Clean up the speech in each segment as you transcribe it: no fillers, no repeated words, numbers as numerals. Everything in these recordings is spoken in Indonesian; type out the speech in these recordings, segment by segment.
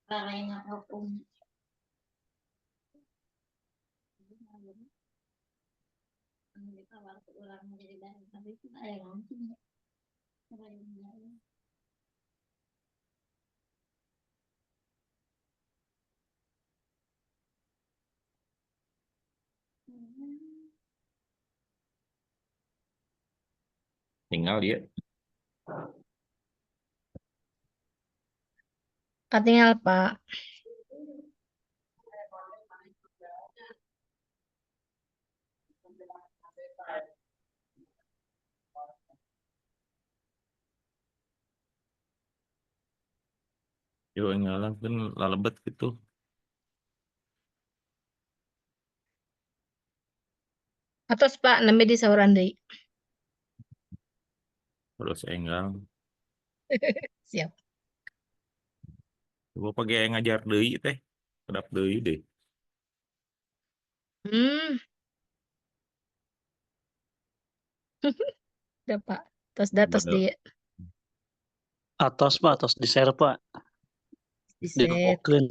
Lain hukum. Tinggal dia. Tinggal Pak. Yo ngalah kan lalebet gitu. Atos Pak, namanya di sauran deui. Terus enggal. Siap. Coba pakai ngajar deui teh. Kedap deui deh. Udah Pak. Tos datos Bener. di Atos Pak, atos di share Pak. set. Dinukeun.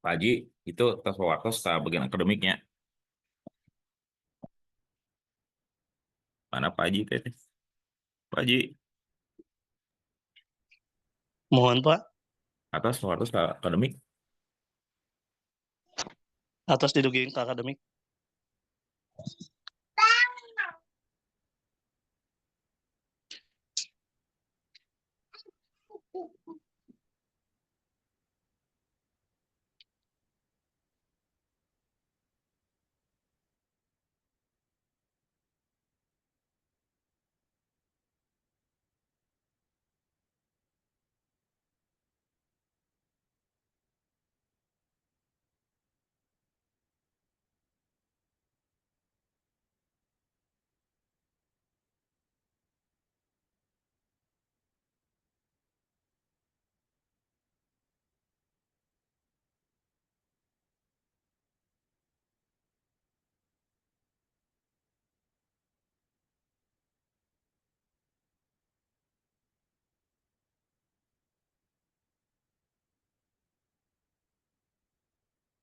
Pak Haji, itu tes wawasan ke bagian akademiknya. Mana Pak Haji teh? Pak Haji, Mohon Pak, atas wawasan ke akademik. atos didugiin ke akademik.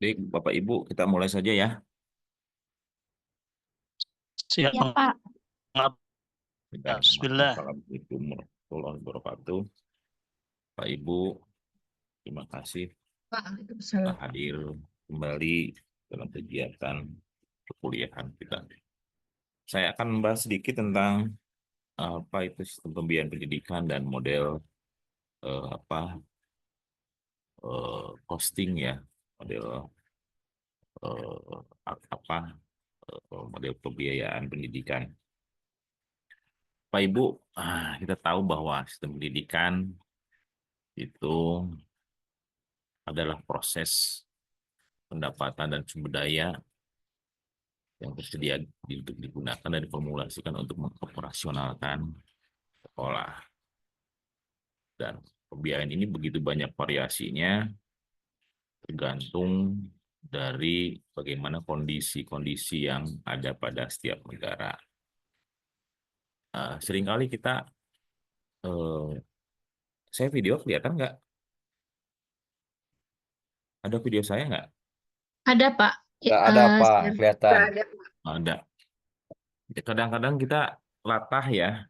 Baik, Bapak Ibu, kita mulai saja ya. Siap. Ya Pak. Bismillah. Assalamualaikum warahmatullahi wabarakatuh. Pak Ibu, terima kasih Pak, telah Waalaikumsalam. hadir kembali dalam kegiatan perkuliahan kita. Saya akan membahas sedikit tentang apa itu sistem pembiayaan pendidikan dan model costing ya, model model pembiayaan pendidikan. Pak Ibu, kita tahu bahwa sistem pendidikan itu adalah proses pendapatan dan sumber daya yang tersedia untuk digunakan dan diformulasikan untuk mengoperasionalkan sekolah. Dan pembiayaan ini begitu banyak variasinya, tergantung dari bagaimana kondisi-kondisi yang ada pada setiap negara. Seringkali kita, saya video kelihatan nggak? Ada video saya nggak? Ada Pak. Nggak ada Pak, kelihatan. Ada. Ya, kadang-kadang kita latah ya,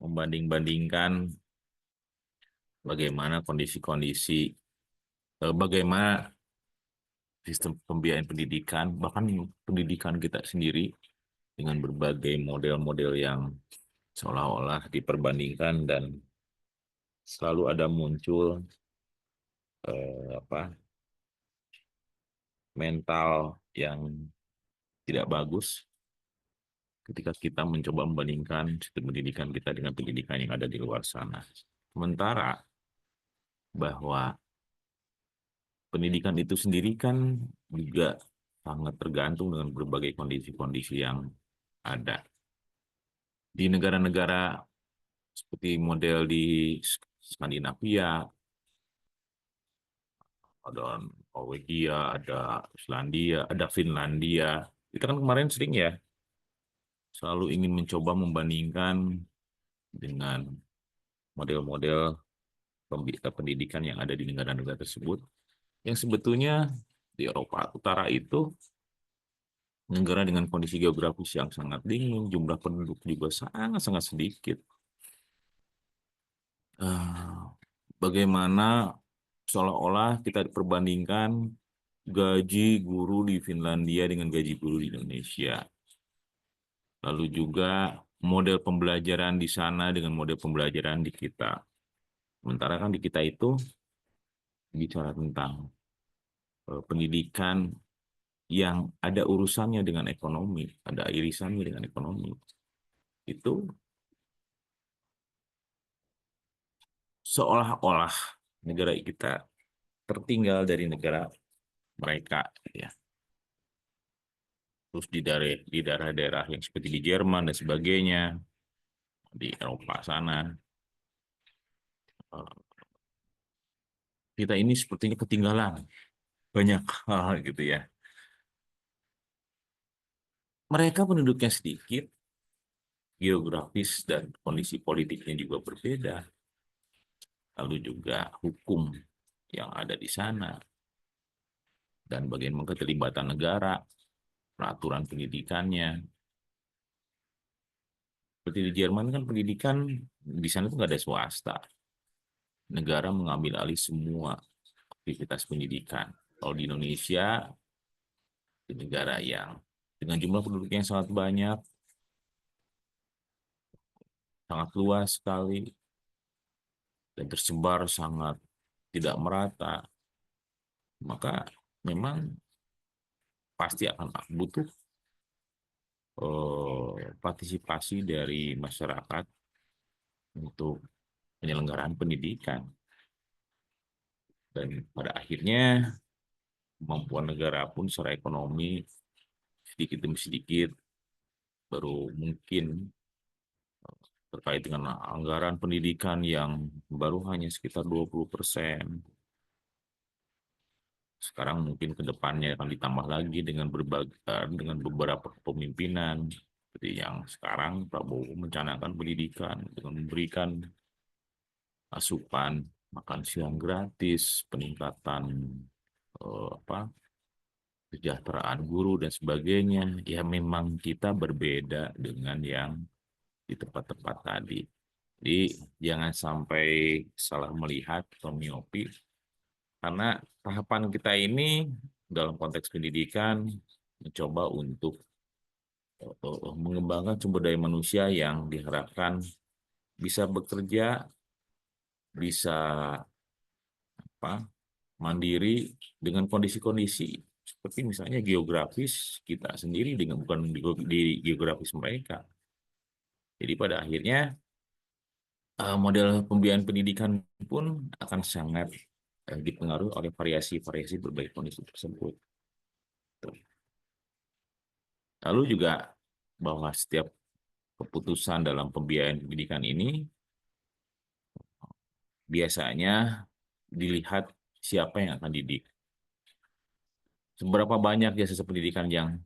membanding-bandingkan bagaimana kondisi-kondisi, bagaimana sistem pembiayaan pendidikan, bahkan pendidikan kita sendiri dengan berbagai model-model yang seolah-olah diperbandingkan dan selalu ada muncul mental yang tidak bagus ketika kita mencoba membandingkan sistem pendidikan kita dengan pendidikan yang ada di luar sana. Sementara bahwa pendidikan itu sendiri kan juga sangat tergantung dengan berbagai kondisi-kondisi yang ada. Di negara-negara seperti model di Skandinavia, ada Norwegia, ada Islandia, ada Finlandia. Kita kan kemarin sering ya selalu ingin mencoba membandingkan dengan model-model pendidikan yang ada di negara-negara tersebut, yang sebetulnya di Eropa Utara itu negara dengan kondisi geografis yang sangat dingin, jumlah penduduk juga sangat-sangat sedikit. Bagaimana seolah-olah kita perbandingkan gaji guru di Finlandia dengan gaji guru di Indonesia. Lalu juga model pembelajaran di sana dengan model pembelajaran di kita. Sementara kan di kita itu bicara tentang pendidikan yang ada urusannya dengan ekonomi, ada irisannya dengan ekonomi. Itu seolah-olah negara kita tertinggal dari negara mereka, ya. Terus di daerah-daerah yang seperti di Jerman dan sebagainya, di Eropa sana, kita ini sepertinya ketinggalan banyak hal gitu ya. Mereka penduduknya sedikit, geografis dan kondisi politiknya juga berbeda. Lalu juga hukum yang ada di sana, dan bagaimana keterlibatan negara, peraturan pendidikannya. Seperti di Jerman kan pendidikan di sana tuh nggak ada swasta. Negara mengambil alih semua aktivitas pendidikan. Kalau di Indonesia, di negara yang dengan jumlah penduduk yang sangat banyak, sangat luas sekali, dan tersebar sangat tidak merata, maka memang pasti akan butuh partisipasi dari masyarakat untuk penyelenggaraan pendidikan. Dan pada akhirnya kemampuan negara pun secara ekonomi sedikit demi sedikit baru mungkin terkait dengan anggaran pendidikan yang baru hanya sekitar 20%. Sekarang mungkin ke depannya akan ditambah lagi dengan beberapa kepemimpinan seperti yang sekarang Prabowo mencanangkan pendidikan dengan memberikan asupan makan siang gratis, peningkatan kesejahteraan guru dan sebagainya. Ya memang kita berbeda dengan yang di tempat-tempat tadi. Jadi jangan sampai salah melihat atau miopi, karena tahapan kita ini dalam konteks pendidikan mencoba untuk mengembangkan sumber daya manusia yang diharapkan bisa bekerja, bisa mandiri dengan kondisi-kondisi seperti misalnya geografis kita sendiri dengan bukan di geografis mereka. Jadi pada akhirnya model pembiayaan pendidikan pun akan sangat dipengaruhi oleh variasi-variasi berbagai kondisi tersebut. Lalu juga bahwa setiap keputusan dalam pembiayaan pendidikan ini biasanya dilihat siapa yang akan didik. Seberapa banyak jasa pendidikan yang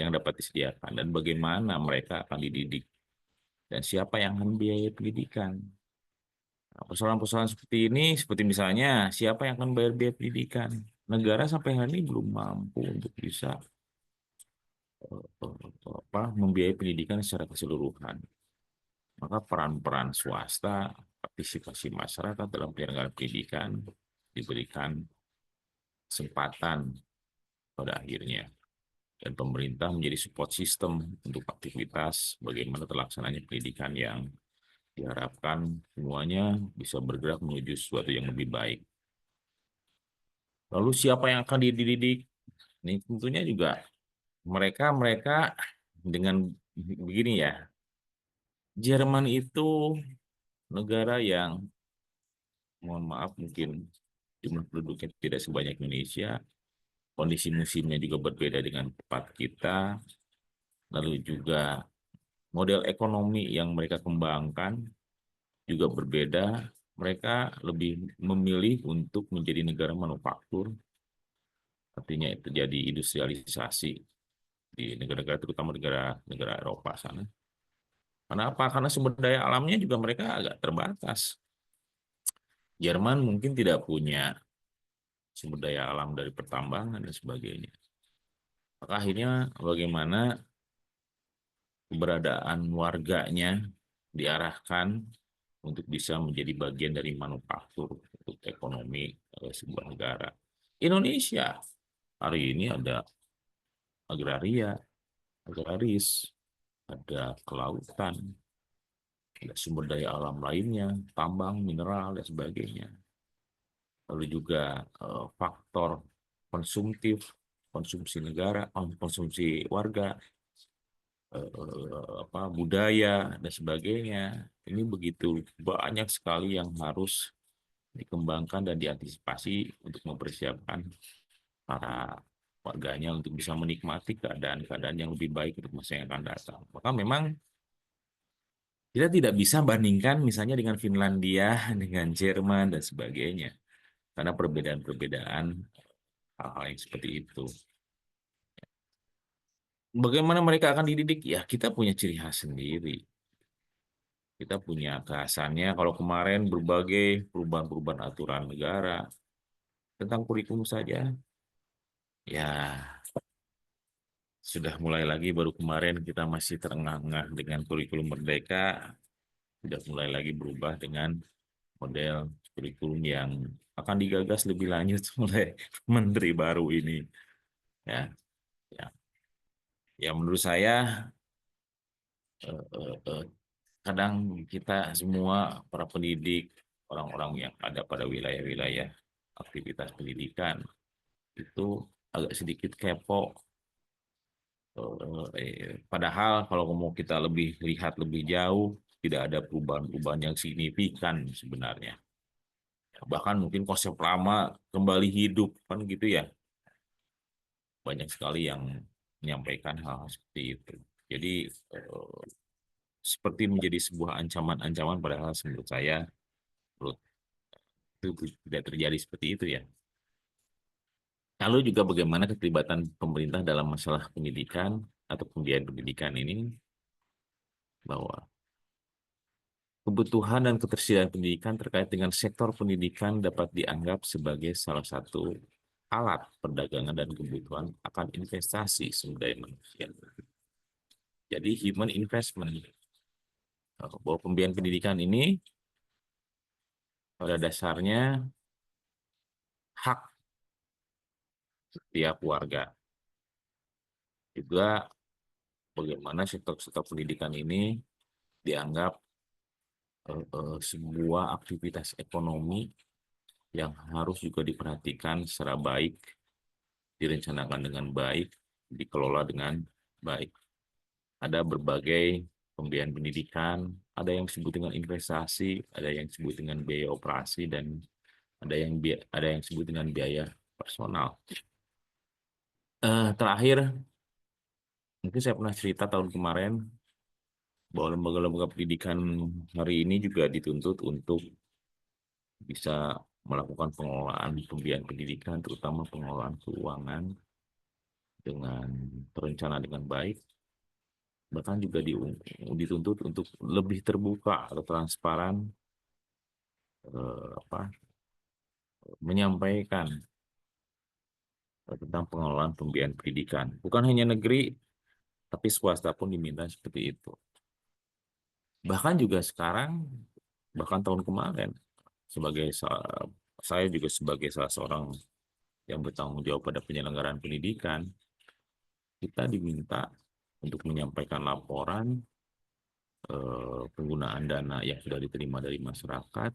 dapat disediakan dan bagaimana mereka akan dididik dan siapa yang akan biaya pendidikan. Nah, persoalan-persoalan seperti ini, seperti misalnya siapa yang akan bayar biaya pendidikan. Negara sampai hari ini belum mampu untuk bisa membiayai pendidikan secara keseluruhan. Maka peran-peran swasta, partisipasi masyarakat dalam penyelenggaraan pendidikan diberikan kesempatan pada akhirnya. Dan pemerintah menjadi support system untuk aktivitas bagaimana terlaksananya pendidikan yang diharapkan semuanya bisa bergerak menuju sesuatu yang lebih baik. Lalu siapa yang akan dididik? Ini tentunya juga mereka dengan begini ya, Jerman itu negara yang, mohon maaf, mungkin jumlah penduduknya tidak sebanyak Indonesia, kondisi musimnya juga berbeda dengan tempat kita, lalu juga model ekonomi yang mereka kembangkan juga berbeda. Mereka lebih memilih untuk menjadi negara manufaktur, artinya terjadi industrialisasi di negara-negara, terutama negara Eropa sana. Kenapa? Karena sumber daya alamnya juga mereka agak terbatas. Jerman mungkin tidak punya sumber daya alam dari pertambangan dan sebagainya. Maka akhirnya bagaimana keberadaan warganya diarahkan untuk bisa menjadi bagian dari manufaktur untuk ekonomi sebuah negara. Indonesia hari ini ada agraris, ada kelautan, ada sumber daya alam lainnya, tambang, mineral, dan sebagainya. Lalu juga faktor konsumsi negara, konsumsi warga, budaya, dan sebagainya. Ini begitu banyak sekali yang harus dikembangkan dan diantisipasi untuk mempersiapkan para warganya untuk bisa menikmati keadaan-keadaan yang lebih baik untuk masa yang akan datang. Maka memang kita tidak bisa bandingkan misalnya dengan Finlandia, dengan Jerman, dan sebagainya. Karena perbedaan-perbedaan hal-hal yang seperti itu. Bagaimana mereka akan dididik? Ya, kita punya ciri khas sendiri. Kita punya kehasannya. Kalau kemarin berbagai perubahan-perubahan aturan negara tentang kurikulum saja, ya sudah mulai lagi. Baru kemarin kita masih terengah-engah dengan kurikulum merdeka, sudah mulai lagi berubah dengan model kurikulum yang akan digagas lebih lanjut oleh menteri baru ini. Ya, ya, ya menurut saya kadang kita semua para pendidik, orang-orang yang ada pada wilayah-wilayah aktivitas pendidikan itu agak sedikit kepo. Padahal kalau mau kita lihat lebih jauh, tidak ada perubahan-perubahan yang signifikan sebenarnya. Bahkan mungkin konsep lama kembali hidup, kan gitu ya. Banyak sekali yang menyampaikan hal seperti itu. Jadi seperti menjadi sebuah ancaman-ancaman, padahal menurut saya itu tidak terjadi seperti itu ya. Lalu juga bagaimana keterlibatan pemerintah dalam masalah pendidikan atau pembiayaan pendidikan ini, bahwa kebutuhan dan ketersediaan pendidikan terkait dengan sektor pendidikan dapat dianggap sebagai salah satu alat perdagangan dan kebutuhan akan investasi sumber daya manusia. Jadi human investment, bahwa pembiayaan pendidikan ini pada dasarnya hak setiap warga. Juga bagaimana sektor-sektor pendidikan ini dianggap sebuah aktivitas ekonomi yang harus juga diperhatikan secara baik, direncanakan dengan baik, dikelola dengan baik. Ada berbagai pembiayaan pendidikan, ada yang disebut dengan investasi, ada yang disebut dengan biaya operasi, dan ada yang disebut dengan biaya personal. Terakhir, mungkin saya pernah cerita tahun kemarin bahwa lembaga-lembaga pendidikan hari ini juga dituntut untuk bisa melakukan pengelolaan pembiayaan pendidikan, terutama pengelolaan keuangan dengan terencana dengan baik. Bahkan juga dituntut untuk lebih terbuka atau transparan, menyampaikan tentang pengelolaan pembiayaan pendidikan. Bukan hanya negeri, tapi swasta pun diminta seperti itu. Bahkan juga sekarang, bahkan tahun kemarin, saya juga sebagai salah seorang yang bertanggung jawab pada penyelenggaraan pendidikan, kita diminta untuk menyampaikan laporan penggunaan dana yang sudah diterima dari masyarakat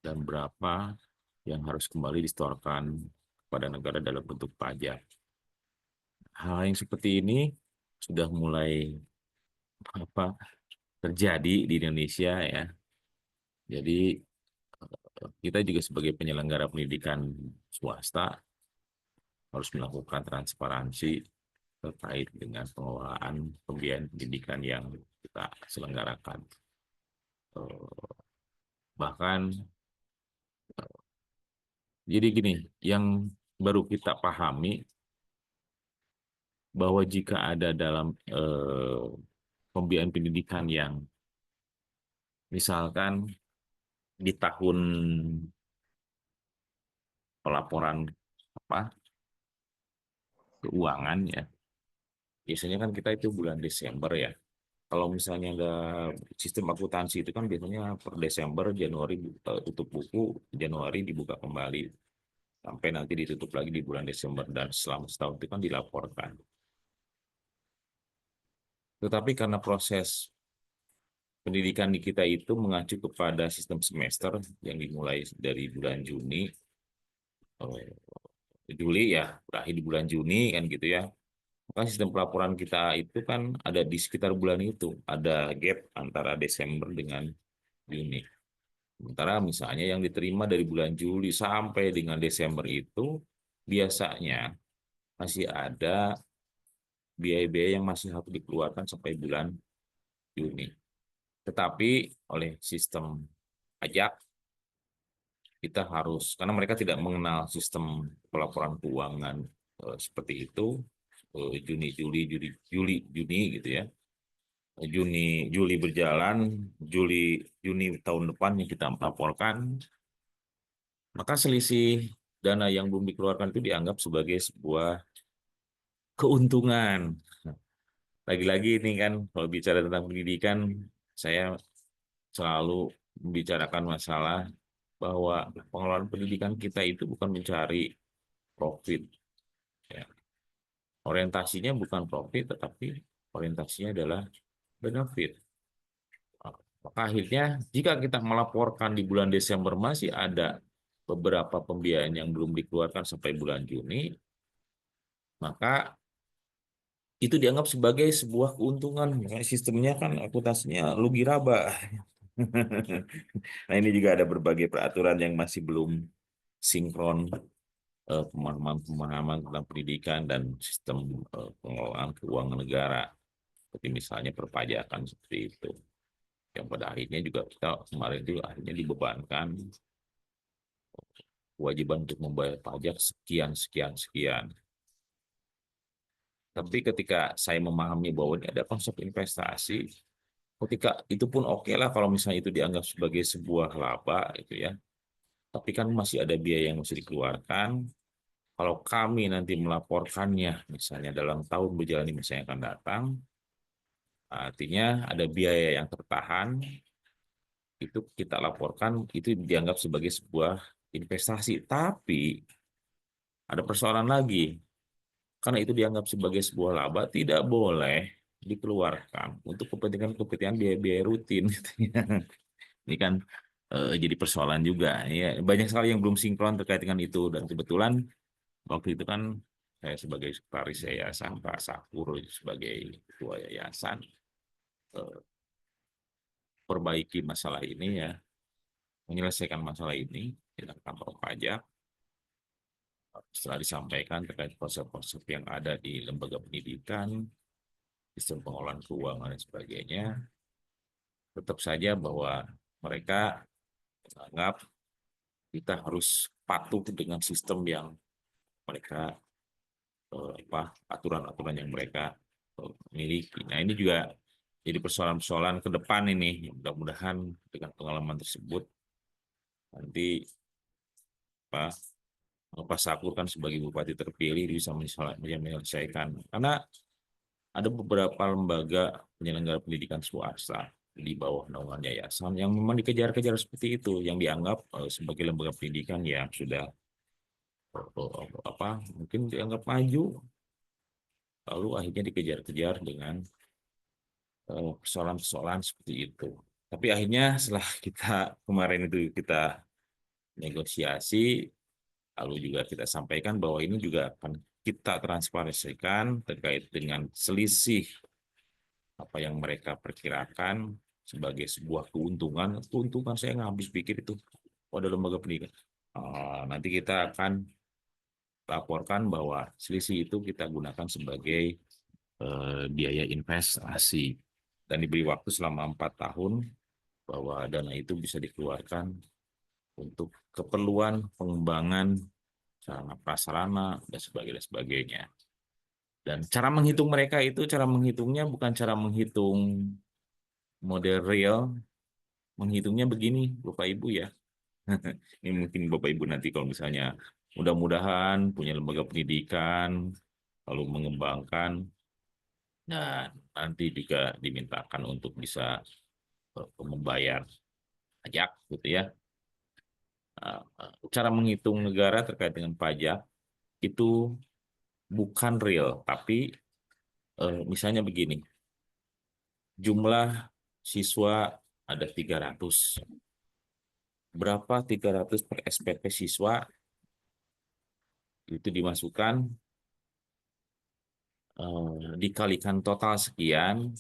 dan berapa yang harus kembali disetorkan kepada negara dalam bentuk pajak. hal yang seperti ini sudah mulai apa terjadi di Indonesia ya. Jadi kita juga sebagai penyelenggara pendidikan swasta harus melakukan transparansi terkait dengan pengelolaan pembiayaan pendidikan yang kita selenggarakan. Bahkan jadi gini, yang baru kita pahami bahwa jika ada dalam pembiayaan pendidikan yang misalkan di tahun pelaporan apa keuangan ya, biasanya kan kita itu bulan Desember ya. Kalau misalnya ada sistem akuntansi itu kan biasanya per Desember, Januari tutup buku, Januari dibuka kembali sampai nanti ditutup lagi di bulan Desember dan selama setahun itu kan dilaporkan. Tetapi karena proses pendidikan di kita itu mengacu kepada sistem semester yang dimulai dari bulan Juni, Juli ya, berakhir di bulan Juni kan gitu ya. Maka sistem pelaporan kita itu kan ada di sekitar bulan itu, ada gap antara Desember dengan Juni. Sementara misalnya yang diterima dari bulan Juli sampai dengan Desember itu biasanya masih ada biaya-biaya yang masih harus dikeluarkan sampai bulan Juni. Tetapi oleh sistem pajak kita harus, karena mereka tidak mengenal sistem pelaporan keuangan seperti itu, Juni, Juni gitu ya. Juli berjalan, Juni tahun depan yang kita laporkan, maka selisih dana yang belum dikeluarkan itu dianggap sebagai sebuah keuntungan. Lagi-lagi ini kan kalau bicara tentang pendidikan, saya selalu membicarakan masalah bahwa pengelolaan pendidikan kita itu bukan mencari profit. Ya. Orientasinya bukan profit, tetapi orientasinya adalah benefit. Maka akhirnya jika kita melaporkan di bulan Desember masih ada beberapa pembiayaan yang belum dikeluarkan sampai bulan Juni, maka itu dianggap sebagai sebuah keuntungan. Sistemnya kan akuntansinya rugi raba. Nah ini juga ada berbagai peraturan yang masih belum sinkron, pemahaman tentang pendidikan dan sistem pengelolaan keuangan negara. Seperti misalnya perpajakan seperti itu. Yang pada akhirnya juga kita kemarin itu akhirnya dibebankan kewajiban untuk membayar pajak sekian, sekian, sekian. Tapi ketika saya memahami bahwa ini ada konsep investasi, ketika itu pun oke lah kalau misalnya itu dianggap sebagai sebuah laba itu ya. Tapi kan masih ada biaya yang mesti dikeluarkan. Kalau kami nanti melaporkannya misalnya dalam tahun berjalan ini misalnya akan datang, artinya ada biaya yang tertahan, itu kita laporkan, itu dianggap sebagai sebuah investasi. Tapi ada persoalan lagi, karena itu dianggap sebagai sebuah laba, tidak boleh dikeluarkan untuk kepentingan-kepentingan biaya-biaya rutin. Ini kan jadi persoalan juga. Ya, banyak sekali yang belum sinkron terkait dengan itu. Dan kebetulan waktu itu kan saya sebagai sekretaris yayasan, Pak Sakur sebagai ketua yayasan, perbaiki masalah ini ya, menyelesaikan masalah ini dengan kantor pajak. Setelah disampaikan terkait konsep-konsep yang ada di lembaga pendidikan, sistem pengelolaan keuangan dan sebagainya, tetap saja bahwa mereka menganggap kita harus patuh dengan sistem yang mereka aturan-aturan yang mereka miliki. Nah ini juga jadi persoalan-persoalan ke depan ini. Mudah-mudahan dengan pengalaman tersebut nanti Pak Sakur kan sebagai bupati terpilih bisa menyelesaikan. Karena ada beberapa lembaga penyelenggara pendidikan swasta di bawah naungan yayasan yang memang dikejar-kejar seperti itu, yang dianggap sebagai lembaga pendidikan yang sudah mungkin dianggap maju, lalu akhirnya dikejar-kejar dengan persoalan-persoalan seperti itu. Tapi akhirnya setelah kita kemarin itu kita negosiasi, lalu juga kita sampaikan bahwa ini juga akan kita transparansikan terkait dengan selisih apa yang mereka perkirakan sebagai sebuah keuntungan. Keuntungan saya nggak habis pikir itu pada lembaga pendidikan. Nanti kita akan laporkan bahwa selisih itu kita gunakan sebagai biaya investasi dan diberi waktu selama 4 tahun bahwa dana itu bisa dikeluarkan untuk keperluan pengembangan sarana prasarana dan sebagainya. Dan cara menghitung mereka itu, cara menghitungnya bukan cara menghitung model real, menghitungnya begini, Bapak Ibu ya. Ini mungkin Bapak Ibu nanti kalau misalnya mudah-mudahan punya lembaga pendidikan, lalu mengembangkan, dan nanti juga dimintakan untuk bisa membayar pajak, gitu ya. Cara menghitung negara terkait dengan pajak itu bukan real, tapi misalnya begini, jumlah siswa ada 300. Berapa 300 per SPP siswa itu dimasukkan, dikalikan total sekian,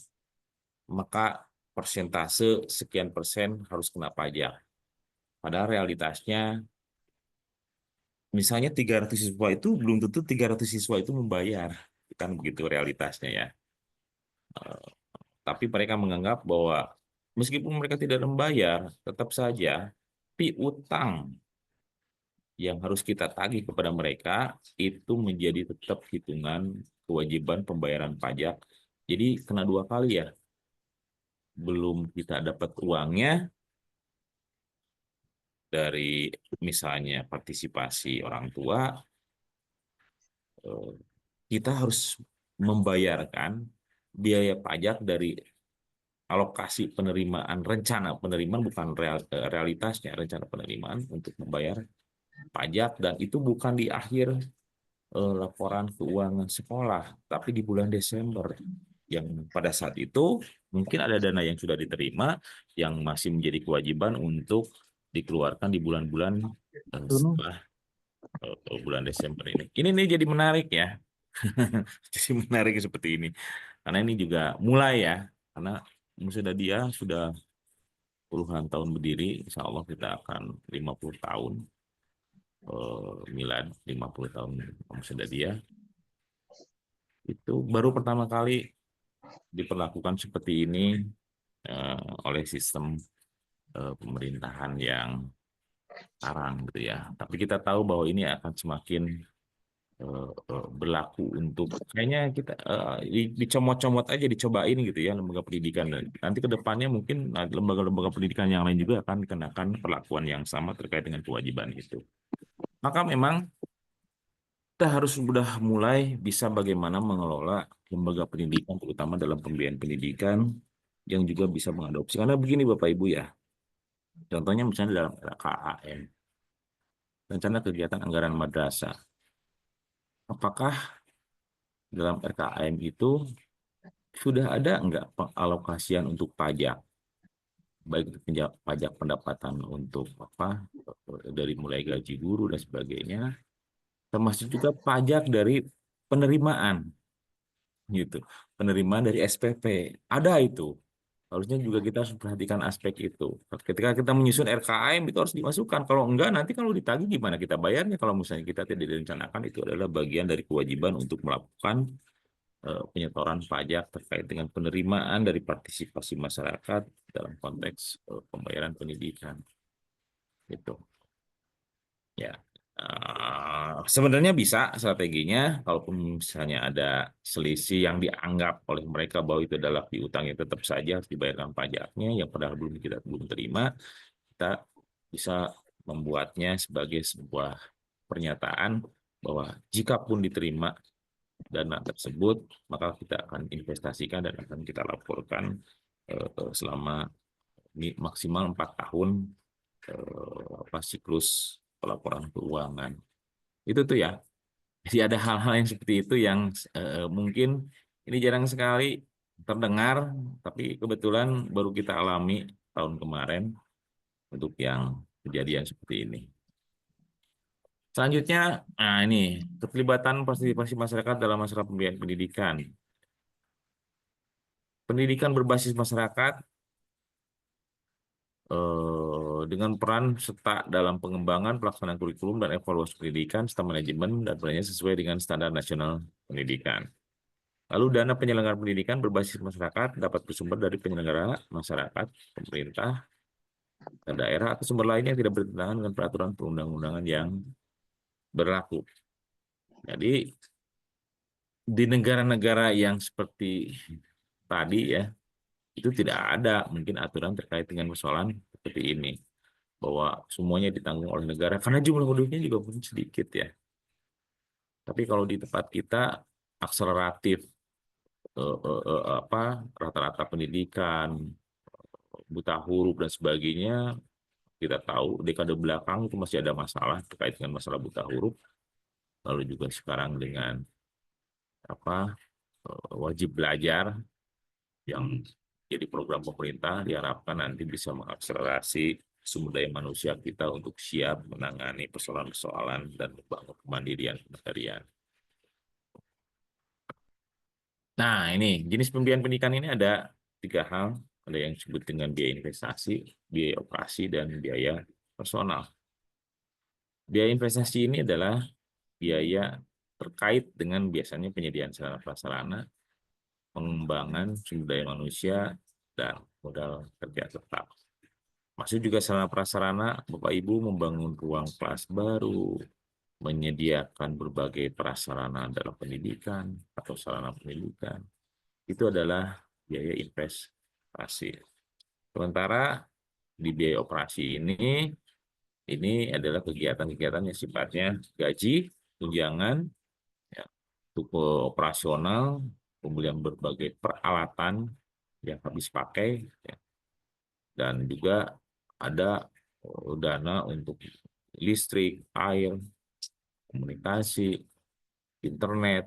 maka persentase sekian persen harus kena pajak. Padahal realitasnya, misalnya 300 siswa itu belum tentu 300 siswa itu membayar. Kan begitu realitasnya ya. Tapi mereka menganggap bahwa meskipun mereka tidak membayar, tetap saja piutang yang harus kita tagih kepada mereka itu menjadi tetap hitungan kewajiban pembayaran pajak. Jadi kena 2 kali ya. Belum kita dapat uangnya dari misalnya partisipasi orang tua, kita harus membayarkan biaya pajak dari alokasi penerimaan, rencana penerimaan, bukan realitasnya, rencana penerimaan untuk membayar pajak, dan itu bukan di akhir laporan keuangan sekolah, tapi di bulan Desember, yang pada saat itu mungkin ada dana yang sudah diterima yang masih menjadi kewajiban untuk dikeluarkan di bulan-bulan setelah bulan Desember ini. Ini nih jadi menarik ya. Jadi menarik seperti ini. Karena ini juga mulai ya, karena Muhammadiyah sudah puluhan tahun berdiri, insya Allah kita akan 50 tahun milad, 50 tahun Muhammadiyah. Itu baru pertama kali diperlakukan seperti ini oleh sistem pemerintahan yang sekarang gitu ya. Tapi kita tahu bahwa ini akan semakin berlaku untuk, kayaknya kita dicomot-comot aja, dicobain gitu ya lembaga pendidikan, dan nanti ke depannya mungkin lembaga-lembaga pendidikan yang lain juga akan dikenakan perlakuan yang sama terkait dengan kewajiban itu. Maka memang kita harus sudah mulai bisa bagaimana mengelola lembaga pendidikan, terutama dalam pembiayaan pendidikan yang juga bisa mengadopsi. Karena begini Bapak Ibu ya, contohnya misalnya dalam RKAM, rencana kegiatan anggaran madrasah. Apakah dalam RKAM itu sudah ada enggak pengalokasian untuk pajak? Baik itu pajak pendapatan untuk apa, dari mulai gaji guru dan sebagainya, termasuk juga pajak dari penerimaan gitu. Penerimaan dari SPP. Ada itu. Harusnya juga kita harus perhatikan aspek itu. Ketika kita menyusun RKAM itu harus dimasukkan. Kalau enggak, nanti kalau ditagih gimana kita bayarnya? Kalau misalnya kita tidak direncanakan, itu adalah bagian dari kewajiban untuk melakukan penyetoran pajak terkait dengan penerimaan dari partisipasi masyarakat dalam konteks pembayaran pendidikan. Gitu. Ya. Sebenarnya bisa strateginya, kalaupun misalnya ada selisih yang dianggap oleh mereka bahwa itu adalah piutang, yang tetap saja harus dibayarkan pajaknya, yang padahal kita belum terima, kita bisa membuatnya sebagai sebuah pernyataan bahwa jika pun diterima dana tersebut, maka kita akan investasikan dan akan kita laporkan selama maksimal 4 tahun siklus pelaporan keuangan. Itu tuh ya. Jadi ada hal-hal yang seperti itu yang mungkin ini jarang sekali terdengar, tapi kebetulan baru kita alami tahun kemarin untuk yang kejadian seperti ini. Selanjutnya, nah ini keterlibatan partisipasi masyarakat dalam masalah pembiayaan pendidikan. Pendidikan berbasis masyarakat dengan peran serta dalam pengembangan pelaksanaan kurikulum dan evaluasi pendidikan serta manajemen dan perannya sesuai dengan standar nasional pendidikan. Lalu dana penyelenggaraan pendidikan berbasis masyarakat dapat bersumber dari penyelenggara masyarakat, pemerintah, dan daerah atau sumber lain yang tidak bertentangan dengan peraturan perundang-undangan yang berlaku. Jadi di negara-negara yang seperti tadi ya, itu tidak ada mungkin aturan terkait dengan persoalan seperti ini, bahwa semuanya ditanggung oleh negara karena jumlah penduduknya juga mungkin sedikit ya. Tapi kalau di tempat kita akseleratif rata-rata pendidikan, buta huruf dan sebagainya, kita tahu dekade belakang itu masih ada masalah terkait dengan masalah buta huruf. Lalu juga sekarang dengan wajib belajar yang jadi program pemerintah, diharapkan nanti bisa mengakselerasi sumber daya manusia kita untuk siap menangani persoalan-persoalan dan membangun kemandirian kemandirian. Nah, ini jenis pembiayaan pendidikan ini ada 3 hal. Ada yang disebut dengan biaya investasi, biaya operasi, dan biaya personal. Biaya investasi ini adalah biaya terkait dengan biasanya penyediaan sarana prasarana, pengembangan sumber daya manusia, dan modal kerja tetap. Masuk juga sarana prasarana, Bapak Ibu membangun ruang kelas baru, menyediakan berbagai prasarana dalam pendidikan atau sarana pendidikan. Itu adalah biaya investasi. Sementara di biaya operasi ini adalah kegiatan-kegiatan yang sifatnya gaji, tunjangan, ya, untuk operasional, pembelian berbagai peralatan yang habis pakai, ya, dan juga ada dana untuk listrik, air, komunikasi, internet,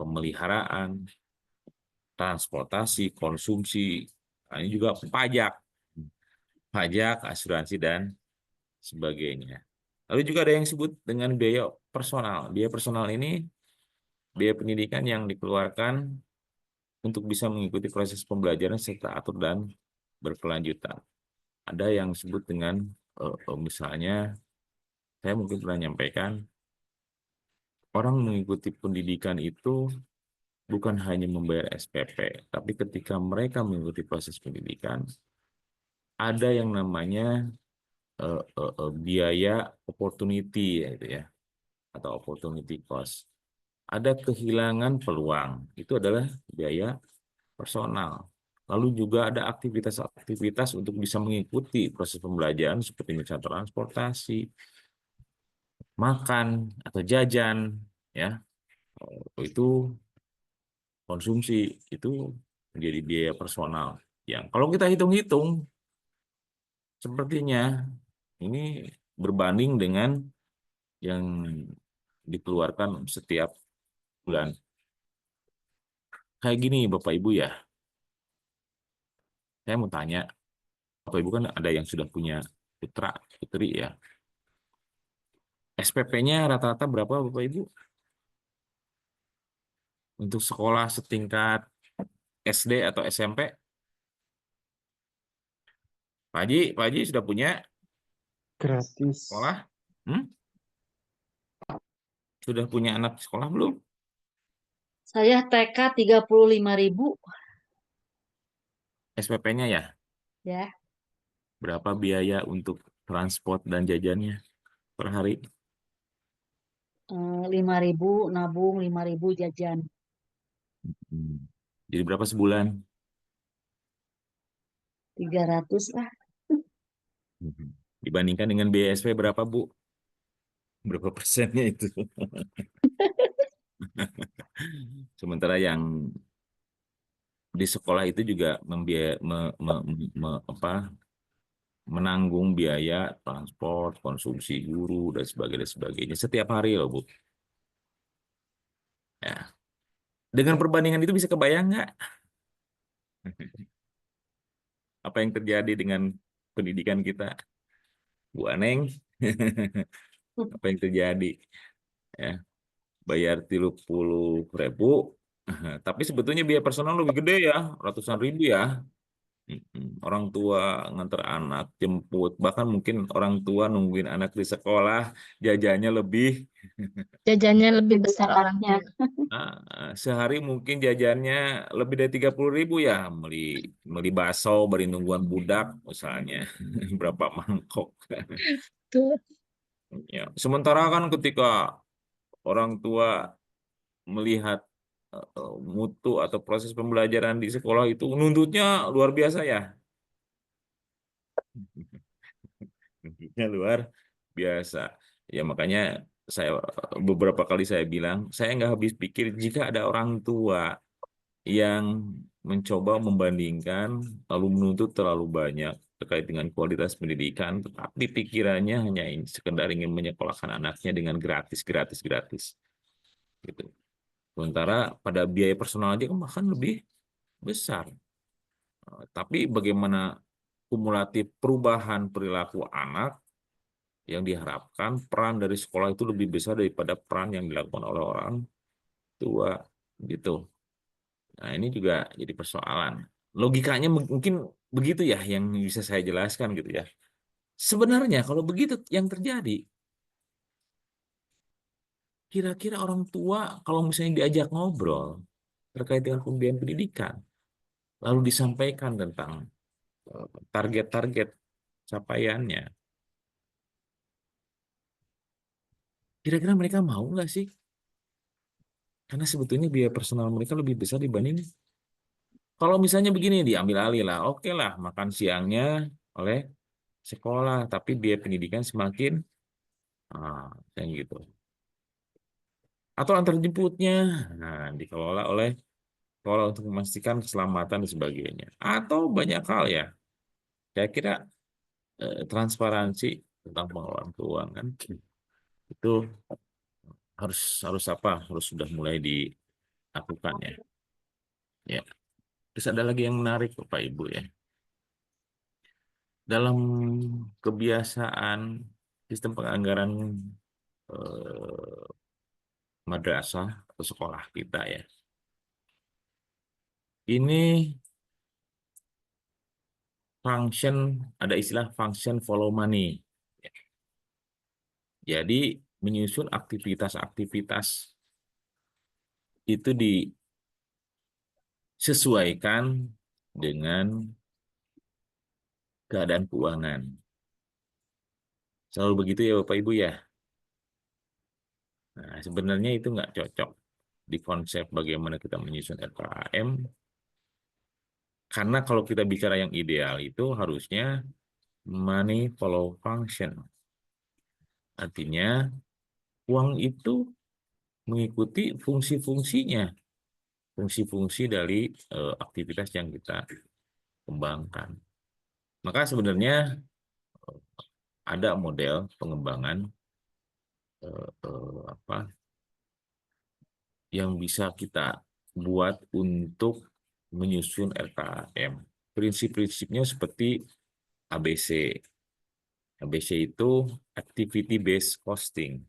pemeliharaan, transportasi, konsumsi, nah, ini juga pajak, asuransi, dan sebagainya. Lalu juga ada yang disebut dengan biaya personal. Biaya personal ini biaya pendidikan yang dikeluarkan untuk bisa mengikuti proses pembelajaran serta atur dan berkelanjutan. Ada yang disebut dengan misalnya, saya mungkin pernah nyampaikan, orang mengikuti pendidikan itu bukan hanya membayar SPP, tapi ketika mereka mengikuti proses pendidikan, ada yang namanya biaya opportunity ya, atau opportunity cost. Ada kehilangan peluang, itu adalah biaya personal. Lalu juga ada aktivitas-aktivitas untuk bisa mengikuti proses pembelajaran seperti misalnya transportasi, makan atau jajan, ya itu konsumsi, itu menjadi biaya personal. Yang kalau kita hitung-hitung, sepertinya ini berbanding dengan yang dikeluarkan setiap bulan. Kayak gini Bapak Ibu ya, saya mau tanya, Bapak Ibu kan ada yang sudah punya putra, putri ya. SPP-nya rata-rata berapa Bapak Ibu? Untuk sekolah setingkat SD atau SMP? Pak Haji sudah punya Gratis. sekolah? Sudah punya anak sekolah belum? Saya TK 35.000 SPP-nya ya? ya. Berapa biaya untuk transport dan jajannya per hari? 5.000 nabung, 5.000 jajan. Jadi berapa sebulan? 300 lah. Dibandingkan dengan biaya SP berapa Bu? Berapa persennya itu? Sementara yang di sekolah itu juga menanggung biaya transport, konsumsi guru, dan sebagainya. Setiap hari loh, Bu. Ya. Dengan perbandingan itu bisa kebayang nggak? Apa yang terjadi dengan pendidikan kita? Bu Aneng, Apa yang terjadi? Ya, bayar 30.000, tapi sebetulnya biaya personal lebih gede ya, ratusan ribu ya. Orang tua nganter anak, jemput, bahkan mungkin orang tua nungguin anak di sekolah, jajannya lebih. Jajannya lebih besar orang Anaknya. tua. Sehari mungkin jajannya lebih dari 30.000 ya, beli beli bakso, beli nungguan budak misalnya, berapa mangkok. Tuh. Ya. Sementara kan ketika orang tua melihat mutu atau proses pembelajaran di sekolah itu nuntutnya luar biasa ya. Nuntutnya luar biasa. Ya makanya saya beberapa kali saya bilang, saya nggak habis pikir jika ada orang tua yang mencoba membandingkan lalu menuntut terlalu banyak terkait dengan kualitas pendidikan, tetapi pikirannya hanya sekedar ingin menyekolahkan anaknya dengan gratis, gratis, gratis. Gitu. Sementara pada biaya personal aja kan bahkan lebih besar. Tapi bagaimana kumulatif perubahan perilaku anak yang diharapkan peran dari sekolah itu lebih besar daripada peran yang dilakukan oleh orang tua gitu. Nah, ini juga jadi persoalan. Logikanya mungkin begitu ya yang bisa saya jelaskan gitu ya. Sebenarnya kalau begitu yang terjadi, kira-kira orang tua kalau misalnya diajak ngobrol terkait dengan pembiayaan pendidikan, lalu disampaikan tentang target-target capaiannya, kira-kira mereka mau nggak sih? Karena sebetulnya biaya personal mereka lebih besar dibanding kalau misalnya begini diambil alih lah, oke lah makan siangnya oleh sekolah, tapi biaya pendidikan semakin kayak gitu. Atau antar jemputnya, nah dikelola oleh sekolah untuk memastikan keselamatan dan sebagainya. Atau banyak hal ya, saya kira transparansi tentang pengelolaan keuangan itu harus harus apa? Harus sudah mulai dilakukan ya. Ya. Terus ada lagi yang menarik Bapak Ibu ya. Dalam kebiasaan sistem penganggaran madrasah atau sekolah kita ya. Ini function, ada istilah function follow money. Jadi menyusun aktivitas-aktivitas itu disesuaikan dengan keadaan keuangan. Selalu begitu ya Bapak Ibu ya. Nah, sebenarnya itu nggak cocok di konsep bagaimana kita menyusun RKM. Karena kalau kita bicara yang ideal itu harusnya money follow function. Artinya uang itu mengikuti fungsi-fungsinya, fungsi-fungsi dari aktivitas yang kita kembangkan. Maka sebenarnya ada model pengembangan apa yang bisa kita buat untuk menyusun RKM. Prinsip-prinsipnya seperti ABC. ABC itu activity based costing.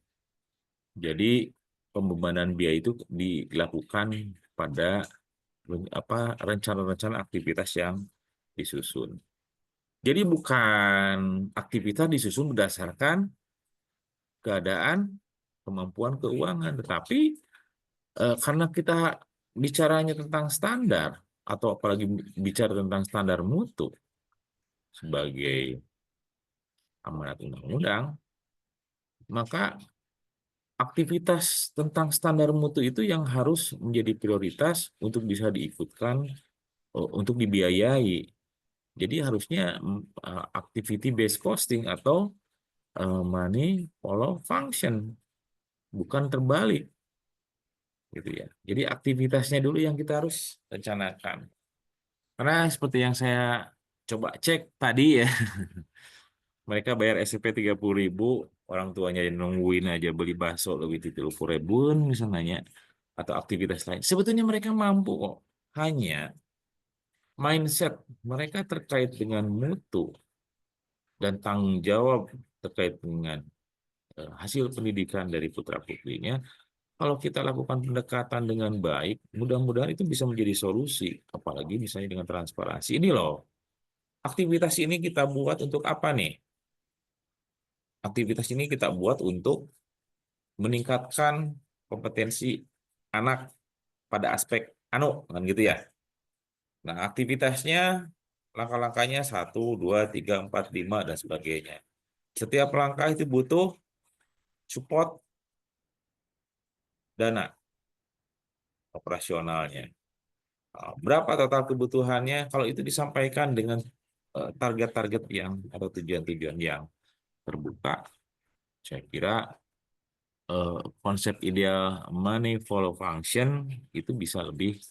Jadi pembebanan biaya itu dilakukan pada rencana-rencana aktivitas yang disusun. Jadi bukan aktivitas disusun berdasarkan keadaan kemampuan keuangan, tetapi karena kita bicaranya tentang standar atau apalagi bicara tentang standar mutu sebagai amanat undang-undang, maka aktivitas tentang standar mutu itu yang harus menjadi prioritas untuk bisa diikutkan, untuk dibiayai. Jadi harusnya activity based costing atau money follow function, bukan terbalik. Gitu ya. Jadi aktivitasnya dulu yang kita harus rencanakan. Karena seperti yang saya coba cek tadi ya, mereka bayar SPP 30.000, orang tuanya yang nungguin aja beli bakso lebih 30.000 misalnya, atau aktivitas lain. Sebetulnya mereka mampu kok. Hanya mindset mereka terkait dengan mutu dan tanggung jawab terkait dengan hasil pendidikan dari putra-putrinya. Kalau kita lakukan pendekatan dengan baik, mudah-mudahan itu bisa menjadi solusi. Apalagi misalnya dengan transparansi. Ini loh, aktivitas ini kita buat untuk apa nih? Aktivitas ini kita buat untuk meningkatkan kompetensi anak pada aspek kan gitu ya. Nah, aktivitasnya, langkah-langkahnya 1, 2, 3, 4, 5, dan sebagainya. Setiap langkah itu butuh support dana operasionalnya. Berapa total kebutuhannya? Kalau itu disampaikan dengan target-target yang atau tujuan-tujuan yang terbuka, saya kira konsep ideal money follow function itu bisa lebih